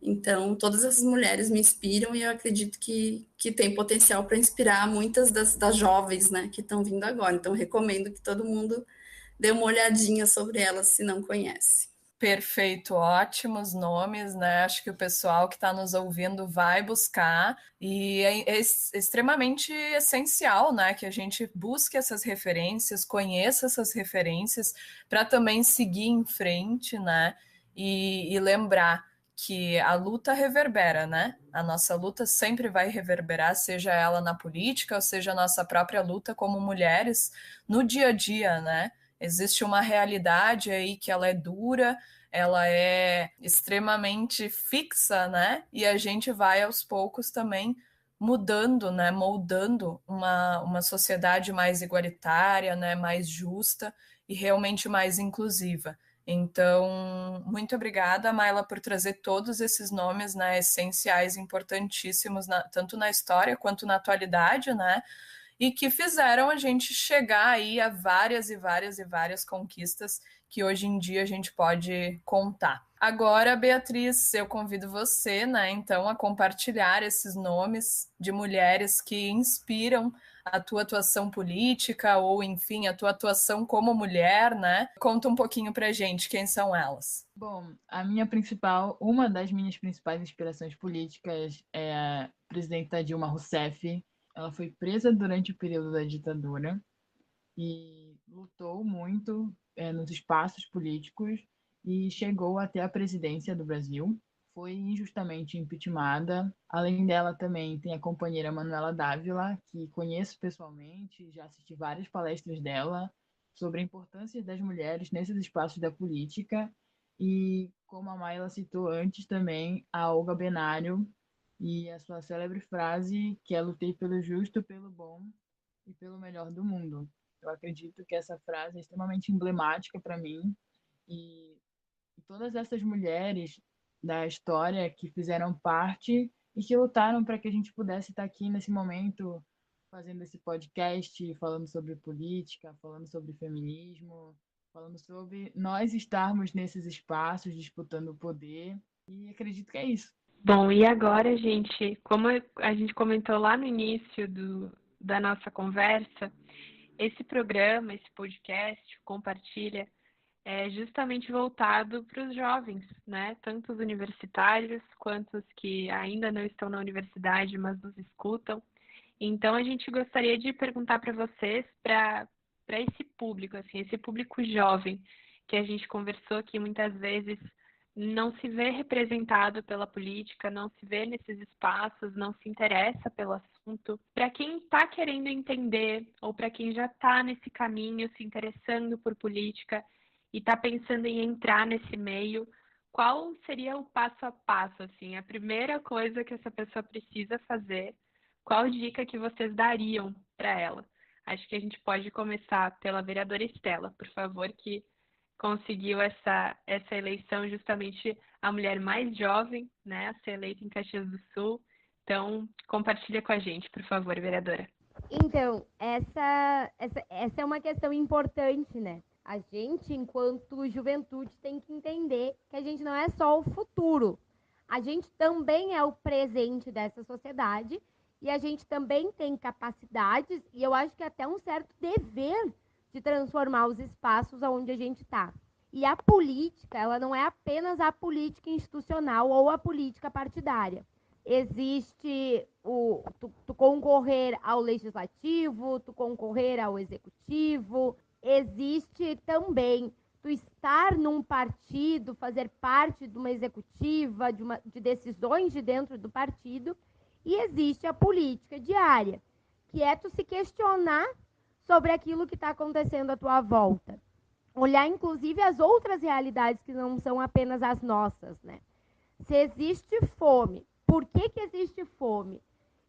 Então, todas essas mulheres me inspiram e eu acredito que tem potencial para inspirar muitas das jovens, né, que estão vindo agora. Então, recomendo que todo mundo dê uma olhadinha sobre elas se não conhece. Perfeito, ótimos nomes, né? Acho que o pessoal que está nos ouvindo vai buscar e é extremamente essencial, né? Que a gente busque essas referências, conheça essas referências para também seguir em frente, né? E lembrar que a luta reverbera, né? A nossa luta sempre vai reverberar, seja ela na política, ou seja a nossa própria luta como mulheres no dia a dia, né? Existe uma realidade aí que ela é dura, ela é extremamente fixa, né? E a gente vai aos poucos também mudando, né? Moldando uma sociedade mais igualitária, né? Mais justa e realmente mais inclusiva. Então, muito obrigada, Maila, por trazer todos esses nomes, né, essenciais, importantíssimos, tanto na história quanto na atualidade, né? E que fizeram a gente chegar aí a várias e várias e várias conquistas que hoje em dia a gente pode contar. Agora, Beatriz, eu convido você, né, então, a compartilhar esses nomes de mulheres que inspiram a tua atuação política ou, enfim, a tua atuação como mulher, né? Conta um pouquinho pra gente quem são elas. Bom, uma das minhas principais inspirações políticas é a presidenta Dilma Rousseff. Ela foi presa durante o período da ditadura e lutou muito nos espaços políticos e chegou até a presidência do Brasil. Foi injustamente impeachmentada. Além dela, também tem a companheira Manuela Dávila, que conheço pessoalmente, já assisti várias palestras dela sobre a importância das mulheres nesses espaços da política. E, como a Maila citou antes também, a Olga Benário e a sua célebre frase, que é lutei pelo justo, pelo bom e pelo melhor do mundo. Eu acredito que essa frase é extremamente emblemática para mim e todas essas mulheres da história que fizeram parte e que lutaram para que a gente pudesse estar aqui nesse momento fazendo esse podcast, falando sobre política, falando sobre feminismo, falando sobre nós estarmos nesses espaços disputando o poder, e acredito que é isso. Bom, e agora, gente, como a gente comentou lá no início da nossa conversa, esse programa, esse podcast, Compartilha, é justamente voltado para os jovens, né? Tanto os universitários quanto os que ainda não estão na universidade, mas nos escutam. Então, a gente gostaria de perguntar para vocês, para esse público, assim, esse público jovem, que a gente conversou aqui muitas vezes, não se vê representado pela política, não se vê nesses espaços, não se interessa pelo assunto. Para quem está querendo entender, ou para quem já está nesse caminho, se interessando por política e está pensando em entrar nesse meio, qual seria o passo a passo, assim, a primeira coisa que essa pessoa precisa fazer? Qual dica que vocês dariam para ela? Acho que a gente pode começar pela vereadora Estela, por favor, que conseguiu essa eleição, justamente a mulher mais jovem, né, a ser eleita em Caxias do Sul. Então, compartilha com a gente, por favor, vereadora. Então, essa é uma questão importante, né? A gente, enquanto juventude, tem que entender que a gente não é só o futuro. A gente também é o presente dessa sociedade e a gente também tem capacidades e eu acho que até um certo dever de transformar os espaços onde a gente está. E a política, ela não é apenas a política institucional ou a política partidária. Existe tu concorrer ao legislativo, tu concorrer ao executivo, existe também tu estar num partido, fazer parte de uma executiva, de decisões de dentro do partido, e existe a política diária, que é tu se questionar sobre aquilo que está acontecendo à tua volta. Olhar, inclusive, as outras realidades que não são apenas as nossas, né? Se existe fome, por que existe fome?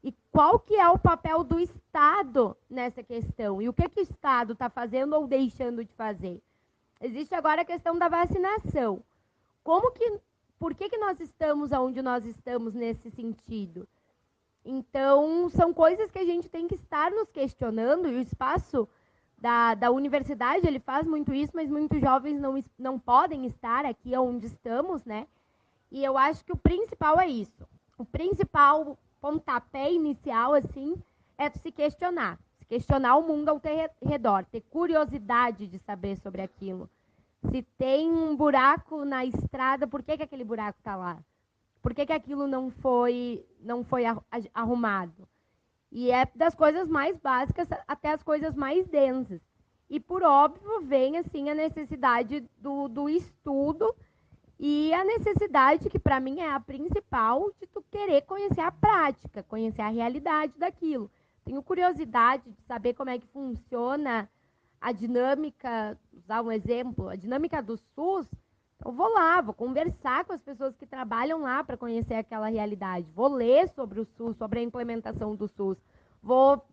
E qual que é o papel do Estado nessa questão? E o que o Estado está fazendo ou deixando de fazer? Existe agora a questão da vacinação. Por que nós estamos onde nós estamos nesse sentido? Então, são coisas que a gente tem que estar nos questionando, e o espaço da universidade, ele faz muito isso, mas muitos jovens não podem estar aqui onde estamos, né? E eu acho que o principal é isso. O principal pontapé inicial, assim, é se questionar. Se questionar o mundo ao teu redor, ter curiosidade de saber sobre aquilo. Se tem um buraco na estrada, por que aquele buraco está lá? Por que aquilo não foi arrumado? E é das coisas mais básicas até as coisas mais densas. E, por óbvio, vem assim a necessidade do estudo e a necessidade, que para mim é a principal, de tu querer conhecer a prática, conhecer a realidade daquilo. Tenho curiosidade de saber como é que funciona a dinâmica, usar um exemplo, a dinâmica do SUS. Então, vou lá, vou conversar com as pessoas que trabalham lá para conhecer aquela realidade. Vou ler sobre o SUS, sobre a implementação do SUS. Vou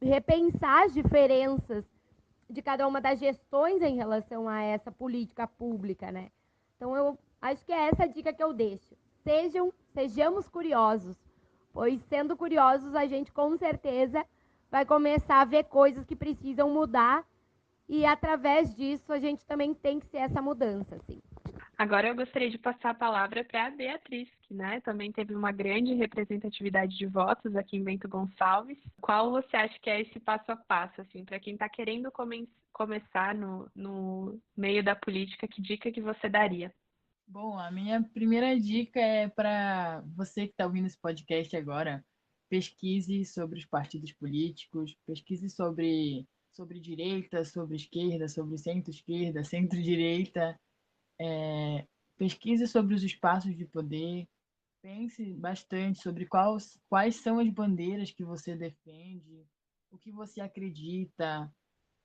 repensar as diferenças de cada uma das gestões em relação a essa política pública, né? Então, eu acho que é essa a dica que eu deixo. Sejamos curiosos, pois sendo curiosos, a gente com certeza vai começar a ver coisas que precisam mudar e através disso a gente também tem que ser essa mudança, assim. Agora eu gostaria de passar a palavra para a Beatriz, que também teve uma grande representatividade de votos aqui em Bento Gonçalves. Qual você acha que é esse passo a passo, assim, para quem está querendo começar no meio da política, que dica que você daria? Bom, a minha primeira dica é para você que está ouvindo esse podcast agora, pesquise sobre os partidos políticos, pesquise sobre direita, sobre esquerda, sobre centro-esquerda, centro-direita, pesquise sobre os espaços de poder, pense bastante sobre quais são as bandeiras que você defende, o que você acredita,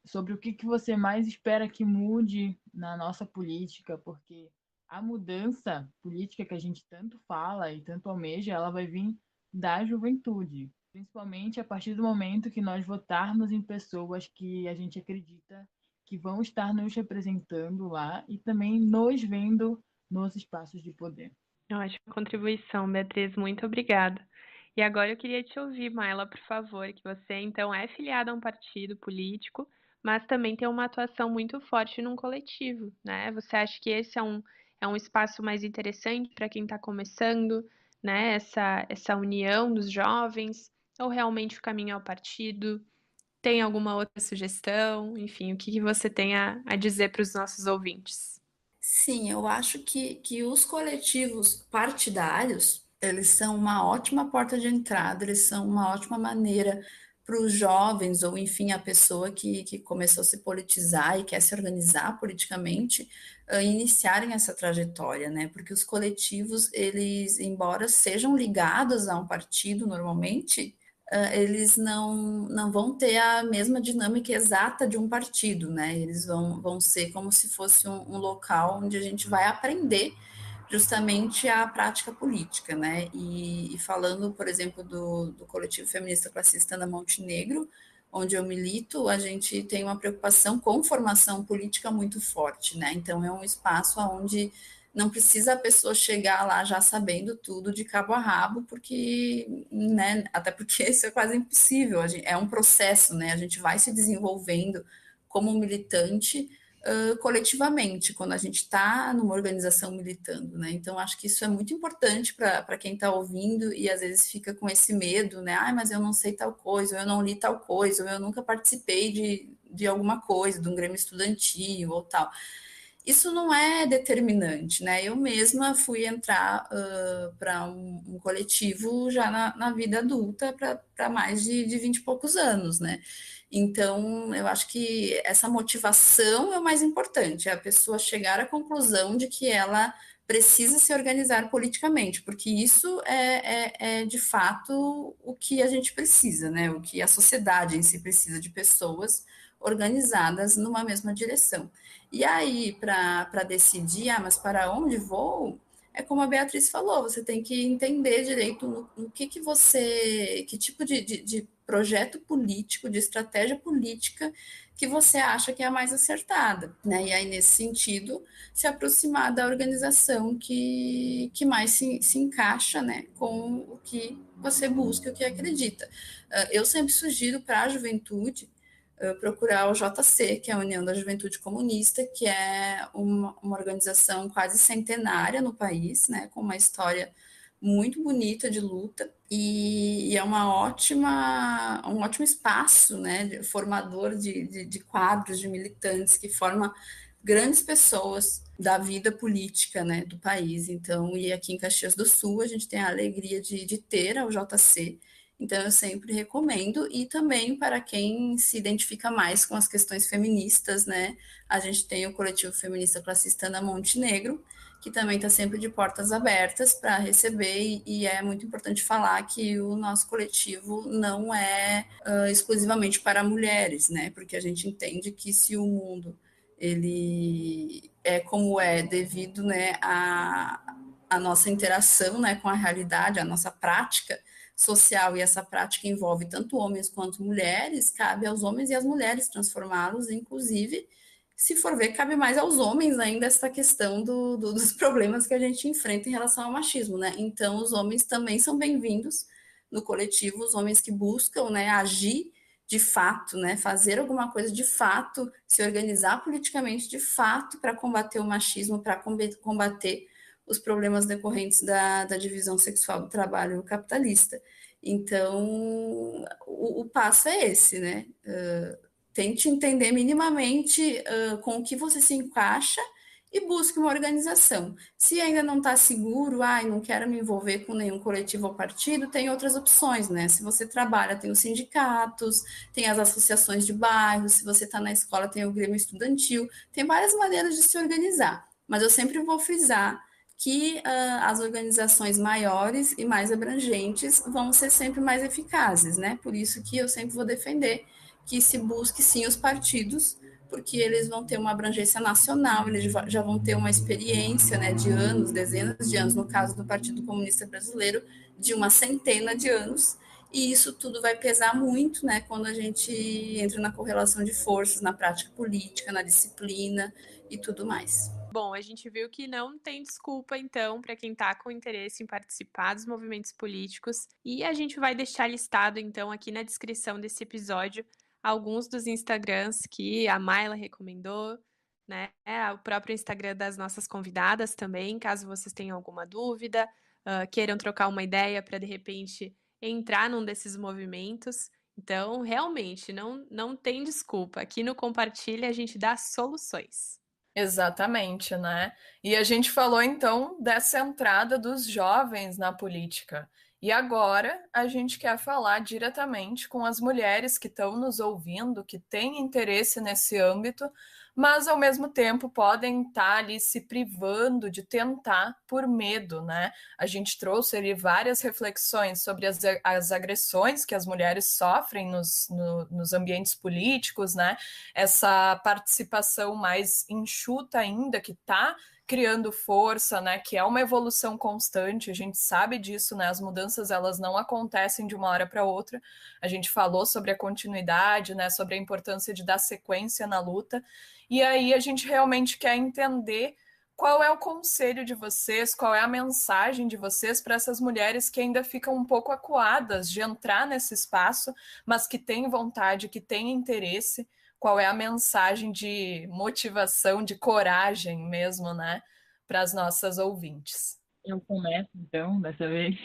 sobre o que você mais espera que mude na nossa política, porque a mudança política que a gente tanto fala e tanto almeja, ela vai vir da juventude, principalmente a partir do momento que nós votarmos em pessoas que a gente acredita que vão estar nos representando lá e também nos vendo nos espaços de poder. Ótima contribuição, Beatriz, muito obrigada. E agora eu queria te ouvir, Maila, por favor, que você então é filiada a um partido político, mas também tem uma atuação muito forte num coletivo, né? Você acha que esse é um espaço mais interessante para quem está começando, né? Essa união dos jovens, ou realmente o caminho é o partido? Tem alguma outra sugestão? Enfim, o que você tem a dizer para os nossos ouvintes? Sim, eu acho que os coletivos partidários, eles são uma ótima porta de entrada, eles são uma ótima maneira para os jovens, ou enfim, a pessoa que começou a se politizar e quer se organizar politicamente, iniciarem essa trajetória, né? Porque os coletivos, eles, embora sejam ligados a um partido normalmente, eles não vão ter a mesma dinâmica exata de um partido, né? Eles vão ser como se fosse um local onde a gente vai aprender justamente a prática política, né? E falando, por exemplo, do coletivo feminista classista Ana Montenegro, onde eu milito, a gente tem uma preocupação com formação política muito forte, né? Então é um espaço onde não precisa a pessoa chegar lá já sabendo tudo de cabo a rabo, porque, né, até porque isso é quase impossível, é um processo, né, a gente vai se desenvolvendo como militante coletivamente, quando a gente está numa organização militando, né, então acho que isso é muito importante para quem está ouvindo e às vezes fica com esse medo, né, mas eu não sei tal coisa, ou eu não li tal coisa, ou eu nunca participei de alguma coisa, de um grêmio estudantil ou tal. Isso não é determinante, né? Eu mesma fui entrar para um coletivo já na vida adulta para mais de 20 e poucos anos, né? Então, eu acho que essa motivação é o mais importante, é a pessoa chegar à conclusão de que ela precisa se organizar politicamente, porque isso é de fato o que a gente precisa, né? O que a sociedade em si precisa de pessoas organizadas numa mesma direção. E aí, para decidir, mas para onde vou? É como a Beatriz falou, você tem que entender direito no que você, que tipo de projeto político, de estratégia política que você acha que é a mais acertada, né? E aí, nesse sentido, se aproximar da organização que mais se encaixa, né, com o que você busca, o que acredita. Eu sempre sugiro para a juventude procurar o JC, que é a União da Juventude Comunista, que é uma organização quase centenária no país, né, com uma história muito bonita de luta, e é um ótimo espaço, né, formador de quadros, de militantes, que forma grandes pessoas da vida política, né, do país. Então, e aqui em Caxias do Sul, a gente tem a alegria de ter a UJC. Então, eu sempre recomendo, e também para quem se identifica mais com as questões feministas, né, a gente tem o coletivo feminista classista Ana Montenegro, que também está sempre de portas abertas para receber, e é muito importante falar que o nosso coletivo não é exclusivamente para mulheres, né, porque a gente entende que se o mundo ele é como é devido, né, a nossa interação, né, com a realidade, a nossa prática social, e essa prática envolve tanto homens quanto mulheres, cabe aos homens e às mulheres transformá-los, inclusive, se for ver, cabe mais aos homens ainda essa questão dos problemas que a gente enfrenta em relação ao machismo, né? Então, os homens também são bem-vindos no coletivo, os homens que buscam, né, agir de fato, né, fazer alguma coisa de fato, se organizar politicamente de fato para combater o machismo, para combater os problemas decorrentes da divisão sexual do trabalho capitalista. Então, o passo é esse, né? Tente entender minimamente com o que você se encaixa e busque uma organização. Se ainda não está seguro, não quero me envolver com nenhum coletivo ou partido, tem outras opções, né? Se você trabalha, tem os sindicatos, tem as associações de bairros, se você está na escola, tem o Grêmio Estudantil, tem várias maneiras de se organizar. Mas eu sempre vou frisar que as organizações maiores e mais abrangentes vão ser sempre mais eficazes, né? Por isso que eu sempre vou defender que se busque, sim, os partidos, porque eles vão ter uma abrangência nacional, eles já vão ter uma experiência, né, de anos, dezenas de anos, no caso do Partido Comunista Brasileiro, de uma centena de anos, e isso tudo vai pesar muito, né, quando a gente entra na correlação de forças, na prática política, na disciplina e tudo mais. Bom, a gente viu que não tem desculpa, então, para quem está com interesse em participar dos movimentos políticos, e a gente vai deixar listado, então, aqui na descrição desse episódio, alguns dos Instagrams que a Mayla recomendou, né? O próprio Instagram das nossas convidadas também, caso vocês tenham alguma dúvida, queiram trocar uma ideia para, de repente, entrar num desses movimentos. Então, realmente, não tem desculpa. Aqui no Compartilha a gente dá soluções. Exatamente, né? E a gente falou então dessa entrada dos jovens na política. E agora a gente quer falar diretamente com as mulheres que estão nos ouvindo, que têm interesse nesse âmbito, mas ao mesmo tempo podem estar ali se privando de tentar por medo, né? A gente trouxe ali várias reflexões sobre as agressões que as mulheres sofrem nos ambientes políticos, né? Essa participação mais enxuta ainda, que está criando força, né, que é uma evolução constante, a gente sabe disso, né, as mudanças elas não acontecem de uma hora para outra, a gente falou sobre a continuidade, né, sobre a importância de dar sequência na luta, e aí a gente realmente quer entender qual é o conselho de vocês, qual é a mensagem de vocês para essas mulheres que ainda ficam um pouco acuadas de entrar nesse espaço, mas que têm vontade, que têm interesse. Qual é a mensagem de motivação, de coragem mesmo, né, para as nossas ouvintes? Eu começo, então, dessa vez.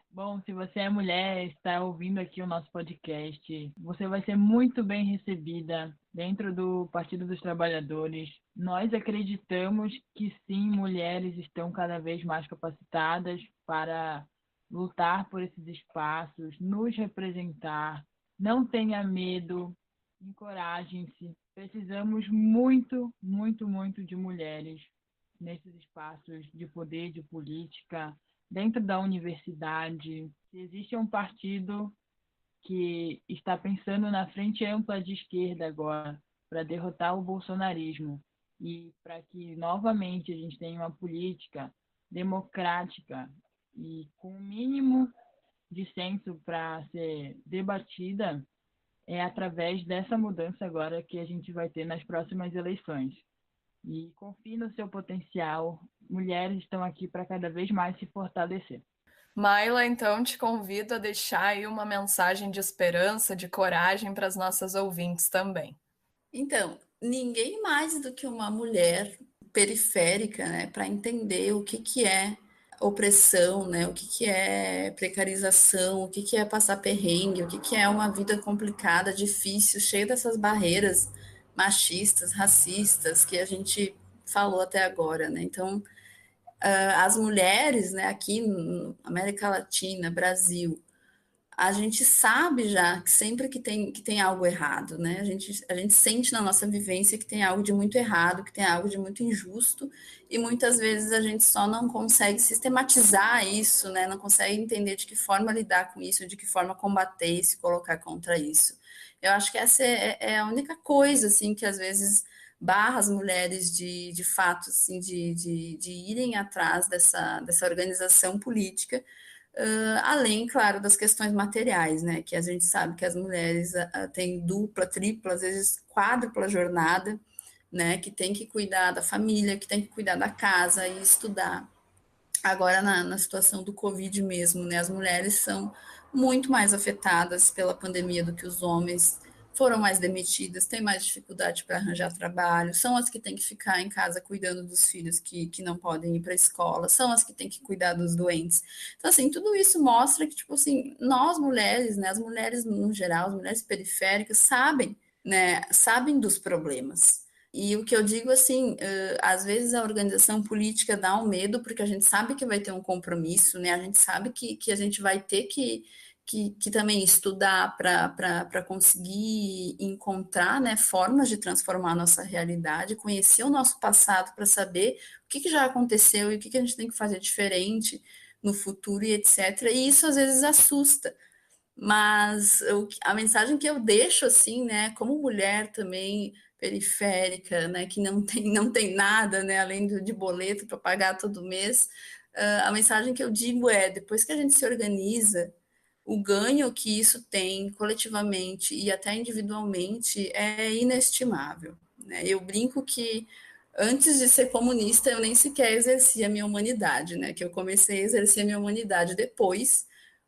Bom, se você é mulher e está ouvindo aqui o nosso podcast, você vai ser muito bem recebida dentro do Partido dos Trabalhadores. Nós acreditamos que sim, mulheres estão cada vez mais capacitadas para lutar por esses espaços, nos representar. Não tenha medo, encorajem-se. Precisamos muito, muito, muito de mulheres nesses espaços de poder, de política, dentro da universidade. Se existe um partido que está pensando na frente ampla de esquerda agora para derrotar o bolsonarismo e para que novamente a gente tenha uma política democrática e com o mínimo de senso para ser debatida, é através dessa mudança agora que a gente vai ter nas próximas eleições. E confie no seu potencial. Mulheres estão aqui para cada vez mais se fortalecer. Maila, então te convido a deixar aí uma mensagem de esperança, de coragem para as nossas ouvintes também. Então, ninguém mais do que uma mulher periférica, né, para entender o que é opressão, né, o que é precarização, o que é passar perrengue, o que é uma vida complicada, difícil, cheia dessas barreiras machistas, racistas que a gente falou até agora, né? Então, as mulheres, né, aqui na América Latina, Brasil, a gente sabe já que sempre que tem algo errado, né? A gente sente na nossa vivência que tem algo de muito errado, que tem algo de muito injusto, e muitas vezes a gente só não consegue sistematizar isso, né? Não consegue entender de que forma lidar com isso, de que forma combater e se colocar contra isso. Eu acho que essa é a única coisa, assim, que às vezes barra as mulheres de fato, assim, de irem atrás dessa organização política, além, claro, das questões materiais, né? Que a gente sabe que as mulheres têm dupla, tripla, às vezes quádrupla jornada, né? Que tem que cuidar da família, que tem que cuidar da casa e estudar. Agora, na situação do Covid mesmo, né? As mulheres são muito mais afetadas pela pandemia do que os homens, foram mais demitidas, têm mais dificuldade para arranjar trabalho, são as que têm que ficar em casa cuidando dos filhos que não podem ir para a escola, são as que têm que cuidar dos doentes. Então, assim, tudo isso mostra que, tipo assim, nós mulheres, né, as mulheres no geral, as mulheres periféricas, sabem, né, sabem dos problemas. E o que eu digo, assim, às vezes a organização política dá um medo, porque a gente sabe que vai ter um compromisso, né, a gente sabe que a gente vai ter que também estudar para conseguir encontrar, né, formas de transformar a nossa realidade, conhecer o nosso passado para saber o que já aconteceu e o que a gente tem que fazer diferente no futuro e etc. E isso às vezes assusta. Mas a mensagem que eu deixo, assim, né, como mulher também periférica, né, que não tem nada, né, além de boleto para pagar todo mês, a mensagem que eu digo é, depois que a gente se organiza, o ganho que isso tem coletivamente e até individualmente é inestimável, né? Eu brinco que antes de ser comunista eu nem sequer exercia a minha humanidade, né? Que eu comecei a exercer a minha humanidade depois,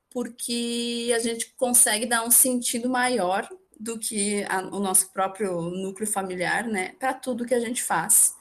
porque a gente consegue dar um sentido maior do que o nosso próprio núcleo familiar, né? Para tudo que a gente faz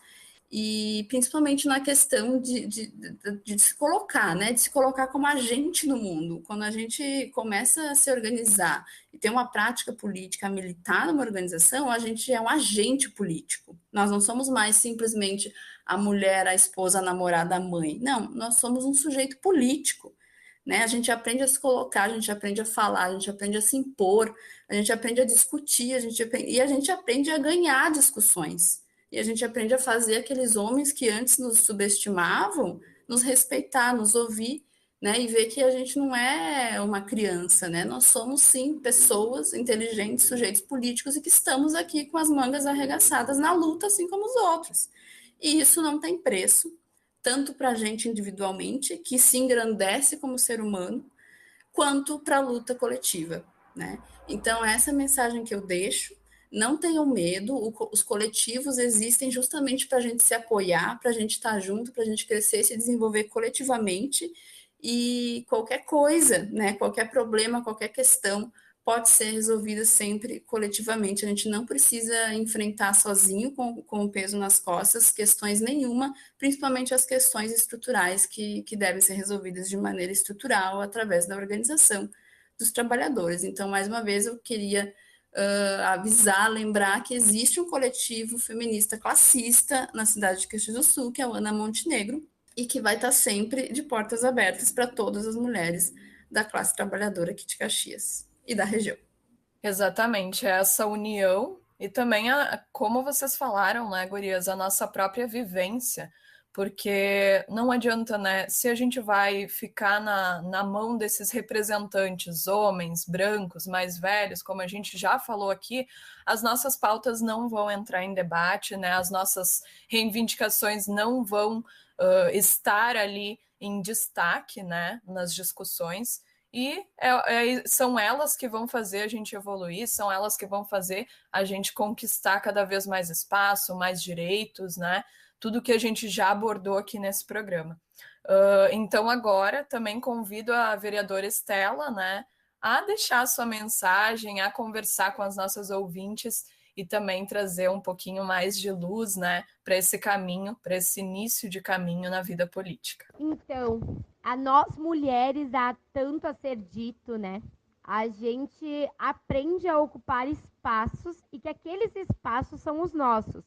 e principalmente na questão de se colocar, né? De se colocar como agente no mundo. Quando a gente começa a se organizar e ter uma prática política militar numa organização, a gente é um agente político. Nós não somos mais simplesmente a mulher, a esposa, a namorada, a mãe. Não, nós somos um sujeito político. Né? A gente aprende a se colocar, a gente aprende a falar, a gente aprende a se impor, a gente aprende a discutir, e a gente aprende a ganhar discussões. E a gente aprende a fazer aqueles homens que antes nos subestimavam, nos respeitar, nos ouvir, né? E ver que a gente não é uma criança, né? Nós somos, sim, pessoas inteligentes, sujeitos políticos e que estamos aqui com as mangas arregaçadas na luta, assim como os outros. E isso não tem preço, tanto para a gente individualmente, que se engrandece como ser humano, quanto para a luta coletiva, né? Então, essa é a mensagem que eu deixo. Não tenham medo, os coletivos existem justamente para a gente se apoiar, para a gente estar junto, para a gente crescer e se desenvolver coletivamente, e qualquer coisa, né, qualquer problema, qualquer questão pode ser resolvida sempre coletivamente. A gente não precisa enfrentar sozinho, com o peso nas costas, questões nenhuma, principalmente as questões estruturais que devem ser resolvidas de maneira estrutural através da organização dos trabalhadores. Então, mais uma vez, eu queria avisar, lembrar que existe um coletivo feminista classista na cidade de Caxias do Sul, que é o Ana Montenegro, e que vai estar sempre de portas abertas para todas as mulheres da classe trabalhadora aqui de Caxias e da região. Exatamente, essa união e também, como vocês falaram, né, gurias, a nossa própria vivência, porque não adianta, né, se a gente vai ficar na mão desses representantes, homens, brancos, mais velhos, como a gente já falou aqui, as nossas pautas não vão entrar em debate, né, as nossas reivindicações não vão estar ali em destaque, né, nas discussões. E são elas que vão fazer a gente evoluir, são elas que vão fazer a gente conquistar cada vez mais espaço, mais direitos, né? tudo que a gente já abordou aqui nesse programa. Então, agora também convido a vereadora Estela, né, a deixar a sua mensagem, a conversar com as nossas ouvintes e também trazer um pouquinho mais de luz, né, para esse caminho, para esse início de caminho na vida política. Então, a nós mulheres há tanto a ser dito, né? A gente aprende a ocupar espaços e que aqueles espaços são os nossos.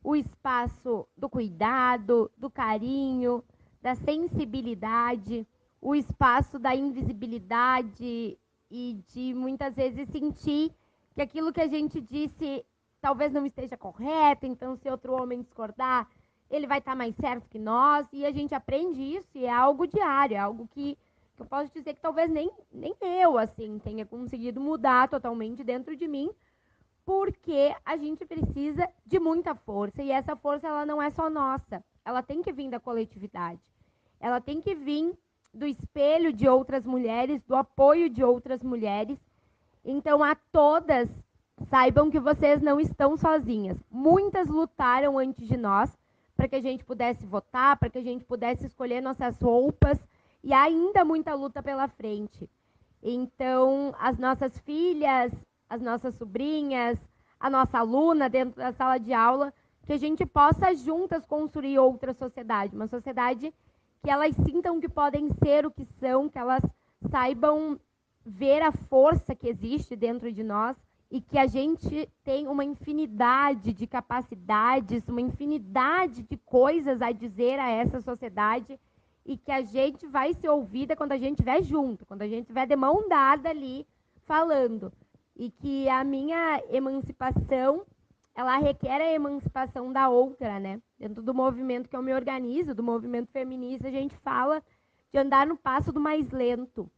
O espaço do cuidado, do carinho, da sensibilidade, o espaço da invisibilidade e de muitas vezes sentir que aquilo que a gente disse talvez não esteja correto, então se outro homem discordar, ele vai estar mais certo que nós, e a gente aprende isso e é algo diário, é algo que eu posso dizer que talvez nem eu, assim, tenha conseguido mudar totalmente dentro de mim, porque a gente precisa de muita força, e essa força ela não é só nossa, ela tem que vir da coletividade, ela tem que vir do espelho de outras mulheres, do apoio de outras mulheres. Então, a todas, saibam que vocês não estão sozinhas. Muitas lutaram antes de nós para que a gente pudesse votar, para que a gente pudesse escolher nossas roupas, e há ainda muita luta pela frente. Então, as nossas filhas, as nossas sobrinhas, a nossa aluna dentro da sala de aula, que a gente possa juntas construir outra sociedade, uma sociedade que elas sintam que podem ser o que são, que elas saibam ver a força que existe dentro de nós e que a gente tem uma infinidade de capacidades, uma infinidade de coisas a dizer a essa sociedade e que a gente vai ser ouvida quando a gente estiver junto, quando a gente estiver de mão dada ali falando. E que a minha emancipação, ela requer a emancipação da outra, né? Dentro do movimento que eu me organizo, do movimento feminista, a gente fala de andar no passo do mais lento.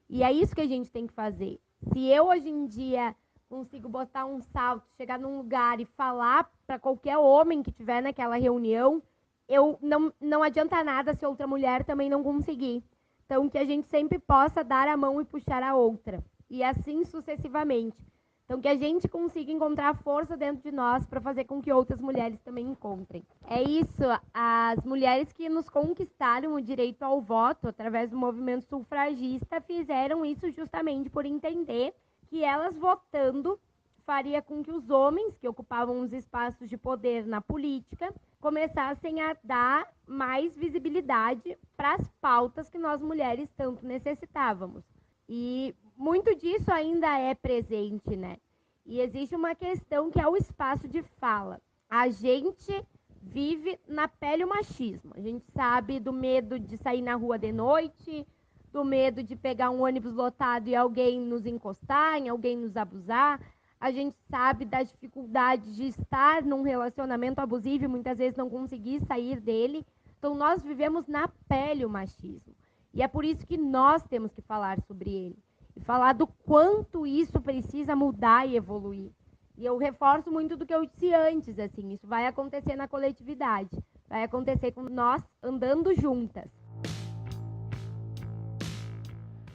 E é isso que a gente tem que fazer. Se eu, hoje em dia, consigo botar um salto, chegar num lugar e falar para qualquer homem que estiver naquela reunião, eu não adianta nada se outra mulher também não conseguir. Então, que a gente sempre possa dar a mão e puxar a outra. E assim sucessivamente. Então, que a gente consiga encontrar força dentro de nós para fazer com que outras mulheres também encontrem. É isso, as mulheres que nos conquistaram o direito ao voto através do movimento sufragista fizeram isso justamente por entender que elas votando faria com que os homens que ocupavam os espaços de poder na política começassem a dar mais visibilidade para as pautas que nós mulheres tanto necessitávamos. E muito disso ainda é presente, né? E existe uma questão que é o espaço de fala. A gente vive na pele o machismo. A gente sabe do medo de sair na rua de noite, do medo de pegar um ônibus lotado e alguém nos encostar, em alguém nos abusar. A gente sabe das dificuldades de estar num relacionamento abusivo e muitas vezes não conseguir sair dele. Então, nós vivemos na pele o machismo. E é por isso que nós temos que falar sobre ele. E falar do quanto isso precisa mudar e evoluir. E eu reforço muito do que eu disse antes, assim, isso vai acontecer na coletividade. Vai acontecer com nós andando juntas.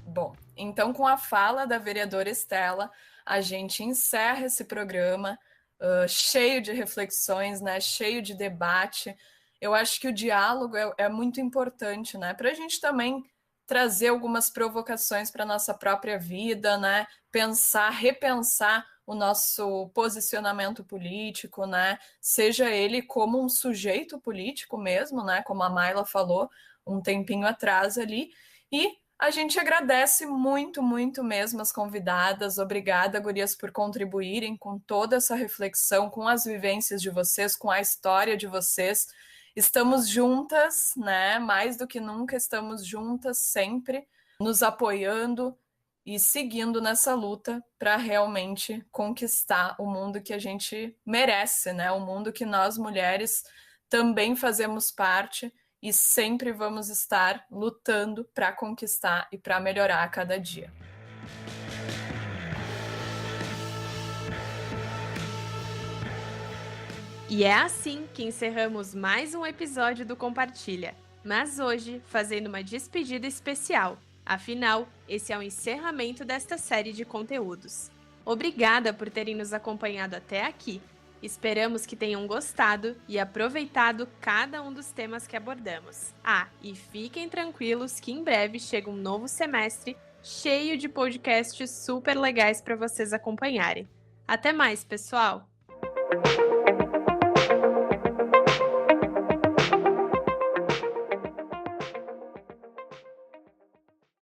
Bom, então com a fala da vereadora Estela, a gente encerra esse programa cheio de reflexões, né, cheio de debate. Eu acho que o diálogo é muito importante, né, para a gente também trazer algumas provocações para a nossa própria vida, né, repensar o nosso posicionamento político, né, seja ele como um sujeito político mesmo, né, como a Mayla falou um tempinho atrás ali, e a gente agradece muito, muito mesmo as convidadas. Obrigada, gurias, por contribuírem com toda essa reflexão, com as vivências de vocês, com a história de vocês. Estamos juntas, né? Mais do que nunca estamos juntas sempre, nos apoiando e seguindo nessa luta para realmente conquistar o mundo que a gente merece, né? O mundo que nós mulheres também fazemos parte e sempre vamos estar lutando para conquistar e para melhorar a cada dia. E é assim que encerramos mais um episódio do Compartilha, mas hoje fazendo uma despedida especial. Afinal, esse é o encerramento desta série de conteúdos. Obrigada por terem nos acompanhado até aqui. Esperamos que tenham gostado e aproveitado cada um dos temas que abordamos. E fiquem tranquilos que em breve chega um novo semestre cheio de podcasts super legais para vocês acompanharem. Até mais, pessoal!